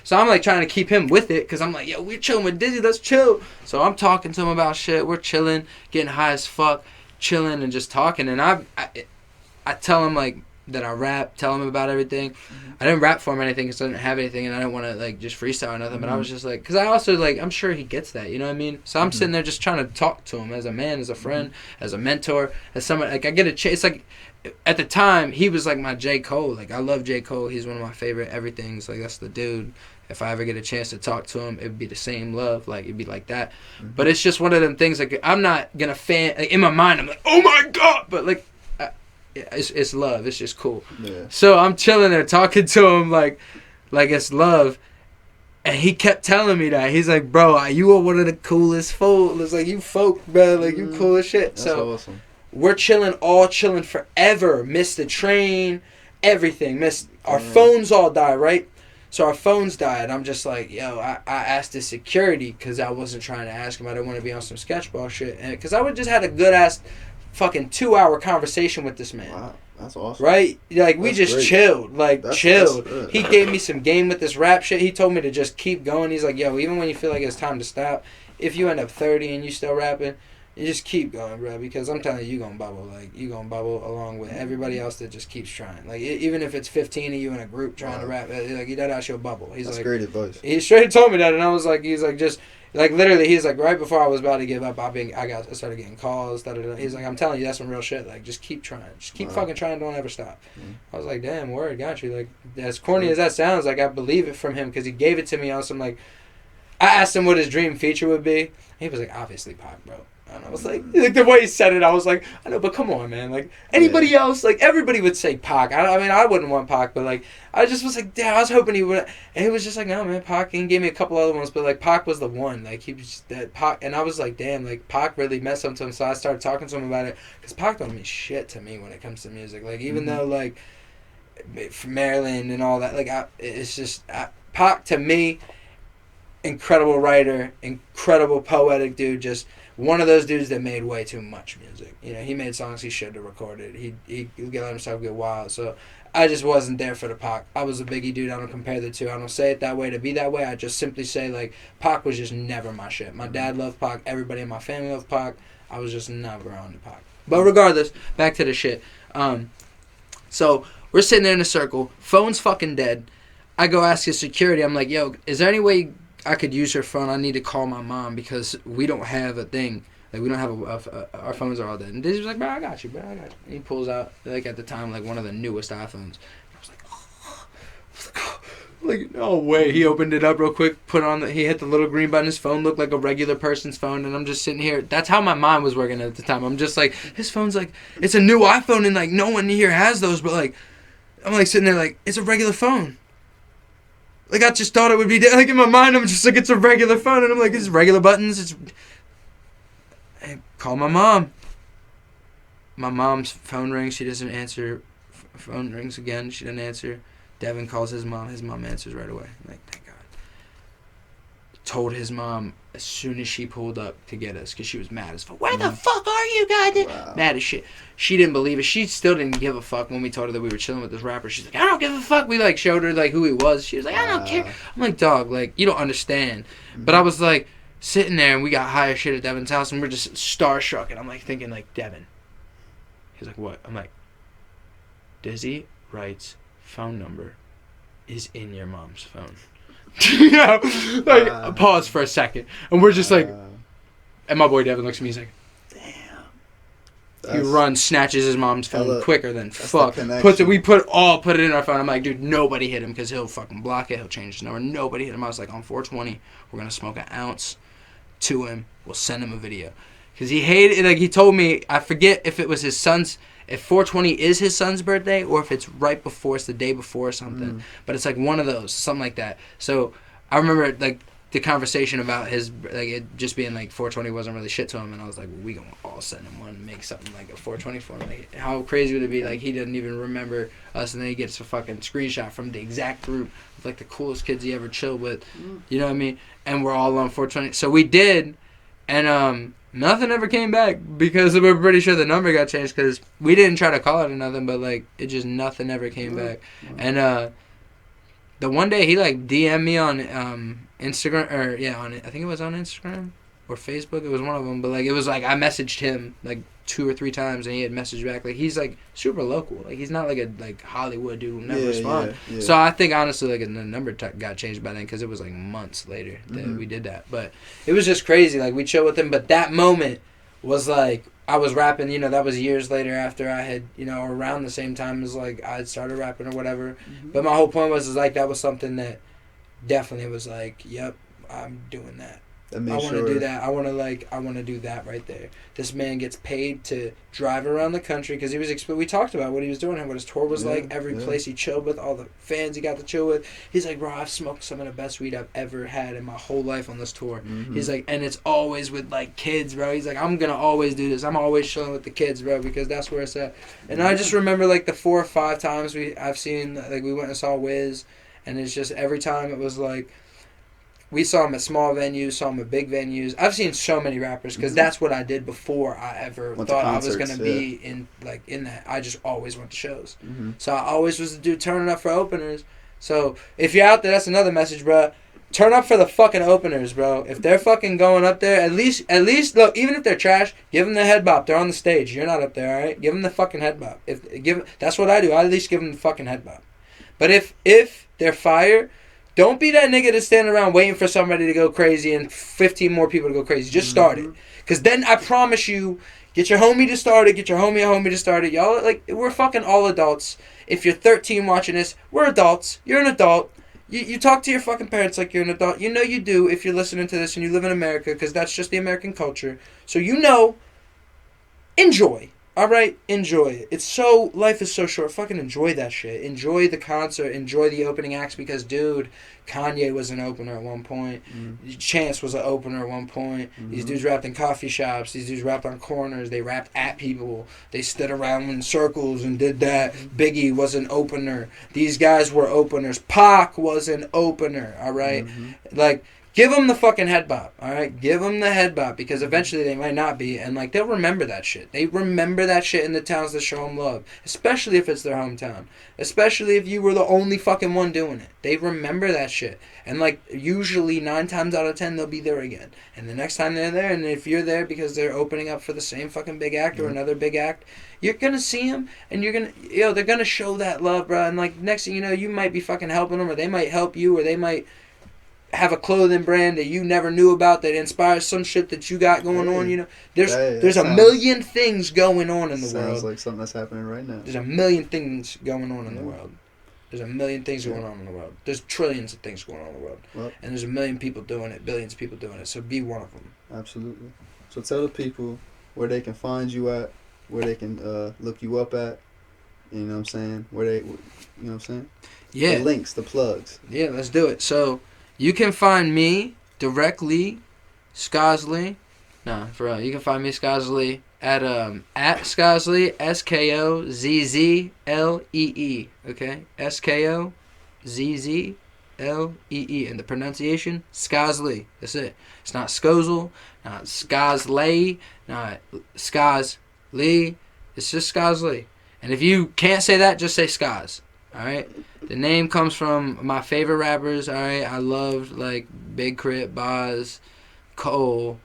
So I'm like trying to keep him with it, because I'm like, yo, we're chilling with Dizzy, let's chill. So I'm talking to him about shit. We're chilling, getting high as fuck, chilling and just talking. And I tell him like that I rap, tell him about everything. I didn't rap for him or anything because I didn't have anything, and I didn't want to like just freestyle or nothing. But I was just like, because I also like, I'm sure he gets that, you know what I mean? So I'm sitting there just trying to talk to him as a man, as a friend, as a mentor, as someone. Like I get a chance. Like at the time, he was like my J. Cole. Like I love J. Cole. He's one of my favorite everything's. Like that's the dude. If I ever get a chance to talk to him, it'd be the same love. Like it'd be like that. But it's just one of them things. Like I'm not gonna like, in my mind, I'm like, oh my god, but like. It's love. It's just cool. Yeah. So I'm chilling there talking to him like it's love, and he kept telling me that. He's like, bro, you are one of the coolest folks. It's like you folk, bro. Like you cool as shit. That's so awesome. We're chilling forever. Missed the train, everything. Our phones all died, right? So our phones died. I'm just like, yo, I asked the security because I wasn't trying to ask him. I didn't want to be on some sketchball shit, and because I would just had a good ass fucking 2-hour conversation with this man. Wow, that's awesome. Right? Like we just great. Chilled. Like that's chilled. He gave me some game with this rap shit. He told me to just keep going. He's like, yo, even when you feel like it's time to stop, if you end up 30 and you still rapping, you just keep going, bro, because I'm telling you gonna bubble. Like you gonna bubble along with everybody else that just keeps trying. Like even if it's 15 of you in a group trying to rap, like you that actually bubble. He's that's like, great advice. He straight told me that, and I was like, he's like, just like literally, he's like, right before I was about to give up, I started getting calls. He's like, I'm telling you, that's some real shit. Like just keep trying, just keep fucking trying, don't ever stop. I was like, damn, word, got you. Like as corny as that sounds, like I believe it from him because he gave it to me on some like. I asked him what his dream feature would be. He was like, obviously Pac, bro. And I was like the way he said it, I was like, I know, but come on, man. Like anybody else, like everybody would say Pac. I mean, I wouldn't want Pac, but like I just was like, damn, I was hoping he would. And he was just like, no, man, Pac. And he gave me a couple other ones, but like Pac was the one. Like he was just that Pac, and I was like, damn, like Pac really meant something to him. So I started talking to him about it because Pac don't mean shit to me when it comes to music. Like even though like from Maryland and all that, like it's just Pac to me, incredible writer, incredible poetic dude, just. One of those dudes that made way too much music. You know, he made songs he should have recorded. He let himself get wild. So I just wasn't there for the Pac. I was a Biggie dude. I don't compare the two. I don't say it that way to be that way. I just simply say, like, Pac was just never my shit. My dad loved Pac. Everybody in my family loved Pac. I was just never on the Pac. But regardless, back to the shit. So we're sitting there in a circle. Phone's fucking dead. I go ask his security. I'm like, yo, is there any way I could use her phone? I need to call my mom because we don't have a thing. Like we don't have our phones are all dead. And Dizzy was like, bro, I got you, bro, I got you. And he pulls out like at the time like one of the newest iPhones. I was like, oh. Like no way. He opened it up real quick, he hit the little green button. His phone looked like a regular person's phone, and I'm just sitting here. That's how my mind was working at the time. I'm just like, his phone's like, it's a new iPhone, and like no one here has those, but like I'm like sitting there like it's a regular phone. Like, I just thought it would be... Like, in my mind, I'm just like, it's a regular phone. And I'm like, it's regular buttons. Hey, call my mom. My mom's phone rings. She doesn't answer. Phone rings again. She doesn't answer. Devin calls his mom. His mom answers right away. I'm like, thank God. Told his mom as soon as she pulled up to get us because she was mad as fuck. Where the fuck are you guys? Wow. Mad as shit. She didn't believe it. She still didn't give a fuck when we told her that we were chilling with this rapper. She's like, I don't give a fuck. We like showed her like who he was. She was like, I don't care. I'm like, dog, like you don't understand. But I was like sitting there and we got high as shit at Devin's house and we're just starstruck and I'm like thinking like Devin. He's like, what? I'm like, Dizzy Wright's phone number is in your mom's phone. You know, like pause for a second, and we're just like, and my boy Devin looks at me. He's like, "Damn!" He runs, snatches his mom's phone quicker than fuck. Put it in our phone. I'm like, dude, nobody hit him because he'll fucking block it. He'll change his number. Nobody hit him. I was like, on 420, we're gonna smoke an ounce to him. We'll send him a video because he hated. Like he told me, I forget if it was his son's. if 420 is his son's birthday or if it's right before, it's the day before or something. Mm. But it's like one of those, something like that. So I remember like the conversation about his, like it just being like 420 wasn't really shit to him, and I was like, well, we gonna all send him one and make something like a 420 for him. Like, how crazy would it be? Like, he doesn't even remember us, and then he gets a fucking screenshot from the exact group of like the coolest kids he ever chilled with. You know what I mean? And we're all on 420. So we did, and nothing ever came back because we're pretty sure the number got changed because we didn't try to call it or nothing, but like it just nothing ever came back. And the one day he like DM'd me on Instagram, or I think it was on Instagram or Facebook. It was one of them, but like it was like I messaged him like 2 or 3 times and he had messaged back. Like he's like super local. Like he's not like a like Hollywood dude who never respond. Yeah. So I think honestly like the number got changed by then because it was like months later that we did that. But it was just crazy. Like we chilled with him, but that moment was like I was rapping. You know, that was years later after I had, you know, around the same time as like I had started rapping or whatever. But my whole point was is like that was something that definitely was like, yep, I'm doing that. I want to do that. I want to do that right there. This man gets paid to drive around the country because he was. We talked about what he was doing and what his tour was like. Every place he chilled with, all the fans he got to chill with. He's like, bro, I've smoked some of the best weed I've ever had in my whole life on this tour. He's like, and it's always with like kids, bro. He's like, I'm gonna always do this. I'm always chilling with the kids, bro, because that's where it's at. And I just remember like the 4 or 5 times I've seen, like we went and saw Wiz, and it's just every time it was like. We saw him at small venues, saw him at big venues. I've seen so many rappers because that's what I did before I ever thought I was going to be in that. I just always went to shows. So I always was the dude turning up for openers. So if you're out there, that's another message, bro. Turn up for the fucking openers, bro. If they're fucking going up there, at least look, even if they're trash, give them the head bop. They're on the stage. You're not up there, all right? Give them the fucking head bop. That's what I do. I at least give them the fucking head bop. But if they're fire, don't be that nigga that's standing around waiting for somebody to go crazy and 15 more people to go crazy. Just start it. Because then I promise you, get your homie to start it, get your homie to start it. Y'all, like, we're fucking all adults. If you're 13 watching this, we're adults. You're an adult. You talk to your fucking parents like you're an adult. You know you do if you're listening to this and you live in America because that's just the American culture. So you know, enjoy. Alright, enjoy it. Life is so short. Fucking enjoy that shit. Enjoy the concert. Enjoy the opening acts because, dude, Kanye was an opener at one point. Chance was an opener at one point. These dudes rapped in coffee shops. These dudes rapped on corners. They rapped at people. They stood around in circles and did that. Biggie was an opener. These guys were openers. Pac was an opener, alright? Like, give them the fucking head bop, alright? Give them the head bop because eventually they might not be, and like they'll remember that shit. They remember that shit in the towns that show them love, especially if it's their hometown. Especially if you were the only fucking one doing it. They remember that shit. And like usually 9 times out of 10 they'll be there again. And the next time they're there, and if you're there because they're opening up for the same fucking big act or another big act, you're gonna see them and you're gonna, they're gonna show that love, bro. And like next thing you know, you might be fucking helping them, or they might help you, or they might have a clothing brand that you never knew about that inspires some shit that you got going on, you know. There's a million things going on in the world. Sounds like something that's happening right now. There's a million things going on in the world. There's a million things going on in the world. There's trillions of things going on in the world. Well, and there's a million people doing it, billions of people doing it. So be one of them. Absolutely. So tell the people where they can find you at, where they can look you up at. You know what I'm saying? You know what I'm saying? Yeah. The links, the plugs. Yeah, let's do it. So you can find me directly, Skozzlee. No, for real. You can find me, Skozzlee, at Skozzlee, SKOZZLEE. Okay? SKOZZLEE. And the pronunciation, Skozzlee. That's it. It's not Skozzle, not Skozzlee, not Skozzlee. It's just Skozzlee. And if you can't say that, just say Skoz. Alright? The name comes from my favorite rappers, alright? I loved, like, Big Crit, Boz, Cole,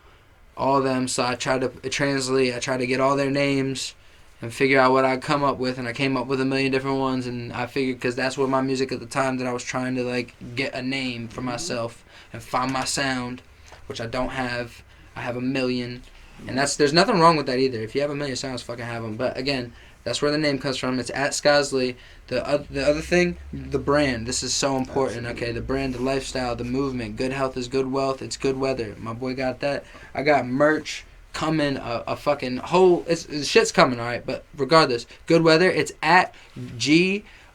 all of them. So I tried to translate, I tried to get all their names and figure out what I'd come up with. And I came up with a million different ones. And I figured, because that's what my music at the time, that I was trying to, like, get a name for myself and find my sound, which I don't have. I have a million. And there's nothing wrong with that either. If you have a million sounds, fucking have them. But, again, that's where the name comes from. It's at Skozzlee. The other thing, the brand. This is so important. Absolutely. Okay, the brand, the lifestyle, the movement. Good health is good wealth. It's good weather. My boy got that. I got merch. coming a fucking whole. It's shit's coming, all right. But regardless, Good Weather. It's at GOODWEATHER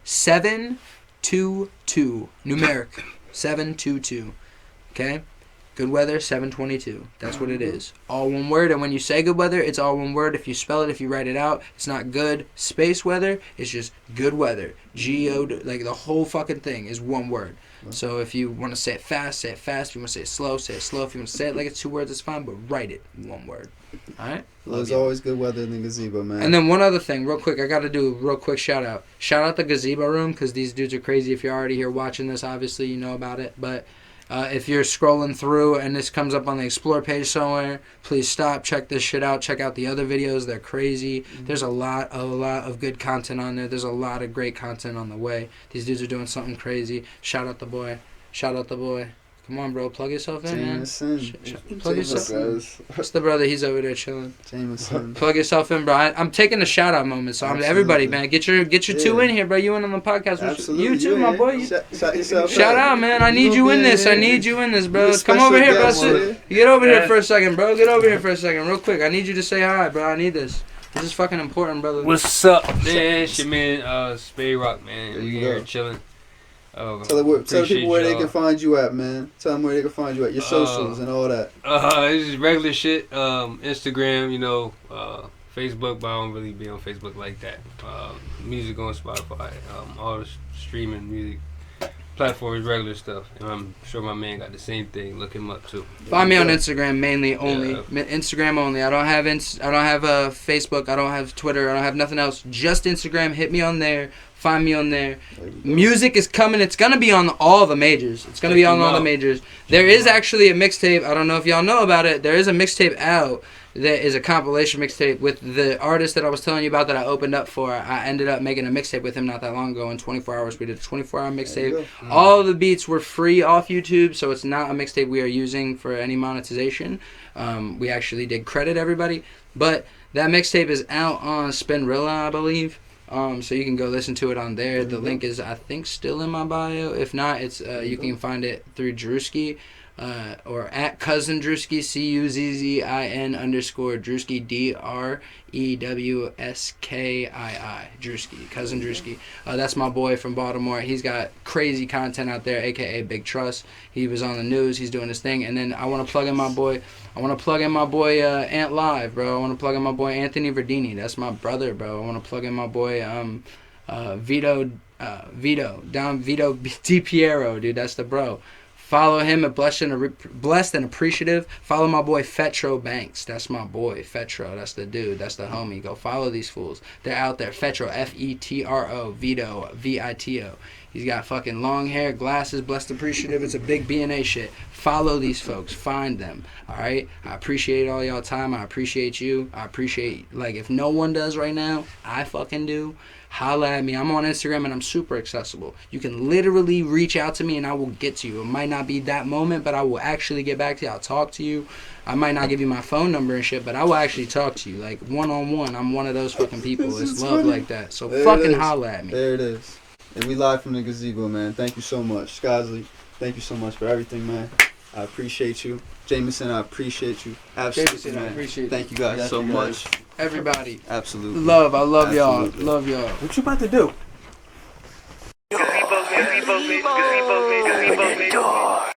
722 numeric 722. Okay. Good Weather 722. That's what it is. All one word. And when you say Good Weather, it's all one word. If you spell it, if you write it out, it's not good space weather. It's just Good Weather. G-O, like the whole fucking thing is one word. So if you want to say it fast, say it fast. If you want to say it slow, say it slow. If you want to say it like it's two words, it's fine. But write it one word. All right? Well, there's always good weather in the Gazebo, man. And then one other thing, real quick. I got to do a real quick shout out. Shout out the Gazebo room because these dudes are crazy. If you're already here watching this, obviously you know about it. But if you're scrolling through and this comes up on the Explore page somewhere, please stop, check this shit out. Check out the other videos. They're crazy. There's a lot of good content on there. There's a lot of great content on the way. These dudes are doing something crazy. Shout out the boy. Come on, bro. Plug yourself in, Jameson. man. Plug yourself in. It's the brother. He's over there chilling. Jameson. Plug yourself in, bro. I'm taking a shout out moment, so everybody, man, get your two in here, bro. You in on the podcast? Absolutely. You too, my boy. Shout yourself Shout out, man. I need you in this. I need you in this, bro. Come over here, bro. Get over here for a second, bro. Get over here for a second, real quick. I need you to say hi, bro. I need this. This is fucking important, brother. What's up, man? It's your man, Spade Rock, man. We here chilling. Tell people where they can find you at, man. Tell them where they can find you at, your socials and all that. It's just regular shit. Instagram, Facebook, but I don't really be on Facebook like that. Music on Spotify, all the streaming music platforms, regular stuff. And I'm sure my man got the same thing. Look him up too. Find me on Instagram mainly, only Instagram only. I don't have Facebook. I don't have Twitter. I don't have nothing else. Just Instagram. Hit me on there. Find me on there. Music is coming. It's gonna be on all the majors. It's gonna be on all the majors. There is actually a mixtape. I don't know if y'all know about it. There is a mixtape out. That is a compilation mixtape with the artist that I was telling you about that I opened up for. I ended up making a mixtape with him not that long ago in 24 hours. We did a 24-hour mixtape. All the beats were free off YouTube, so it's not a mixtape we are using for any monetization. We actually did credit everybody. But that mixtape is out on Spinrilla, I believe. So you can go listen to it on there. The link is, I think, still in my bio. If not, it's you can find it through Drewski. Or at Cousin Drewski, CUZZIN _ Drewski, DREWSKII, Drewski, Cousin Drewski. That's my boy from Baltimore. He's got crazy content out there, aka Big Trust. He was on the news. He's doing his thing. And then I want to plug in my boy. Ant Live, bro. I want to plug in my boy Anthony Verdini. That's my brother, bro. I want to plug in my boy Vito DiPiero, dude. That's the bro. Follow him at Blessed and Appreciative. Follow my boy Fetro Banks. That's my boy Fetro. That's the dude. That's the homie. Go follow these fools. They're out there. Fetro, Fetro, Vito, Vito. He's got fucking long hair, glasses, Blessed Appreciative. It's a big B&A shit. Follow these folks. Find them. All right? I appreciate all y'all time. I appreciate you. I appreciate, if no one does right now, I fucking do. Holla at me. I'm on Instagram and I'm super accessible. You can literally reach out to me and I will get to you. It might not be that moment, but I will actually get back to you. I'll talk to you. I might not give you my phone number and shit, but I will actually talk to you. One-on-one. I'm one of those fucking people. It's love funny. Like that. So fucking holla at me. There it is. And we live from the Gazebo, man. Thank you so much. Skozzlee, thank you so much for everything, man. I appreciate you. Jameson, I appreciate you. Absolutely, man. I appreciate Thank you guys so much. Everybody. Absolutely. Love. I love y'all. Love y'all. What you about to do? Gazebo,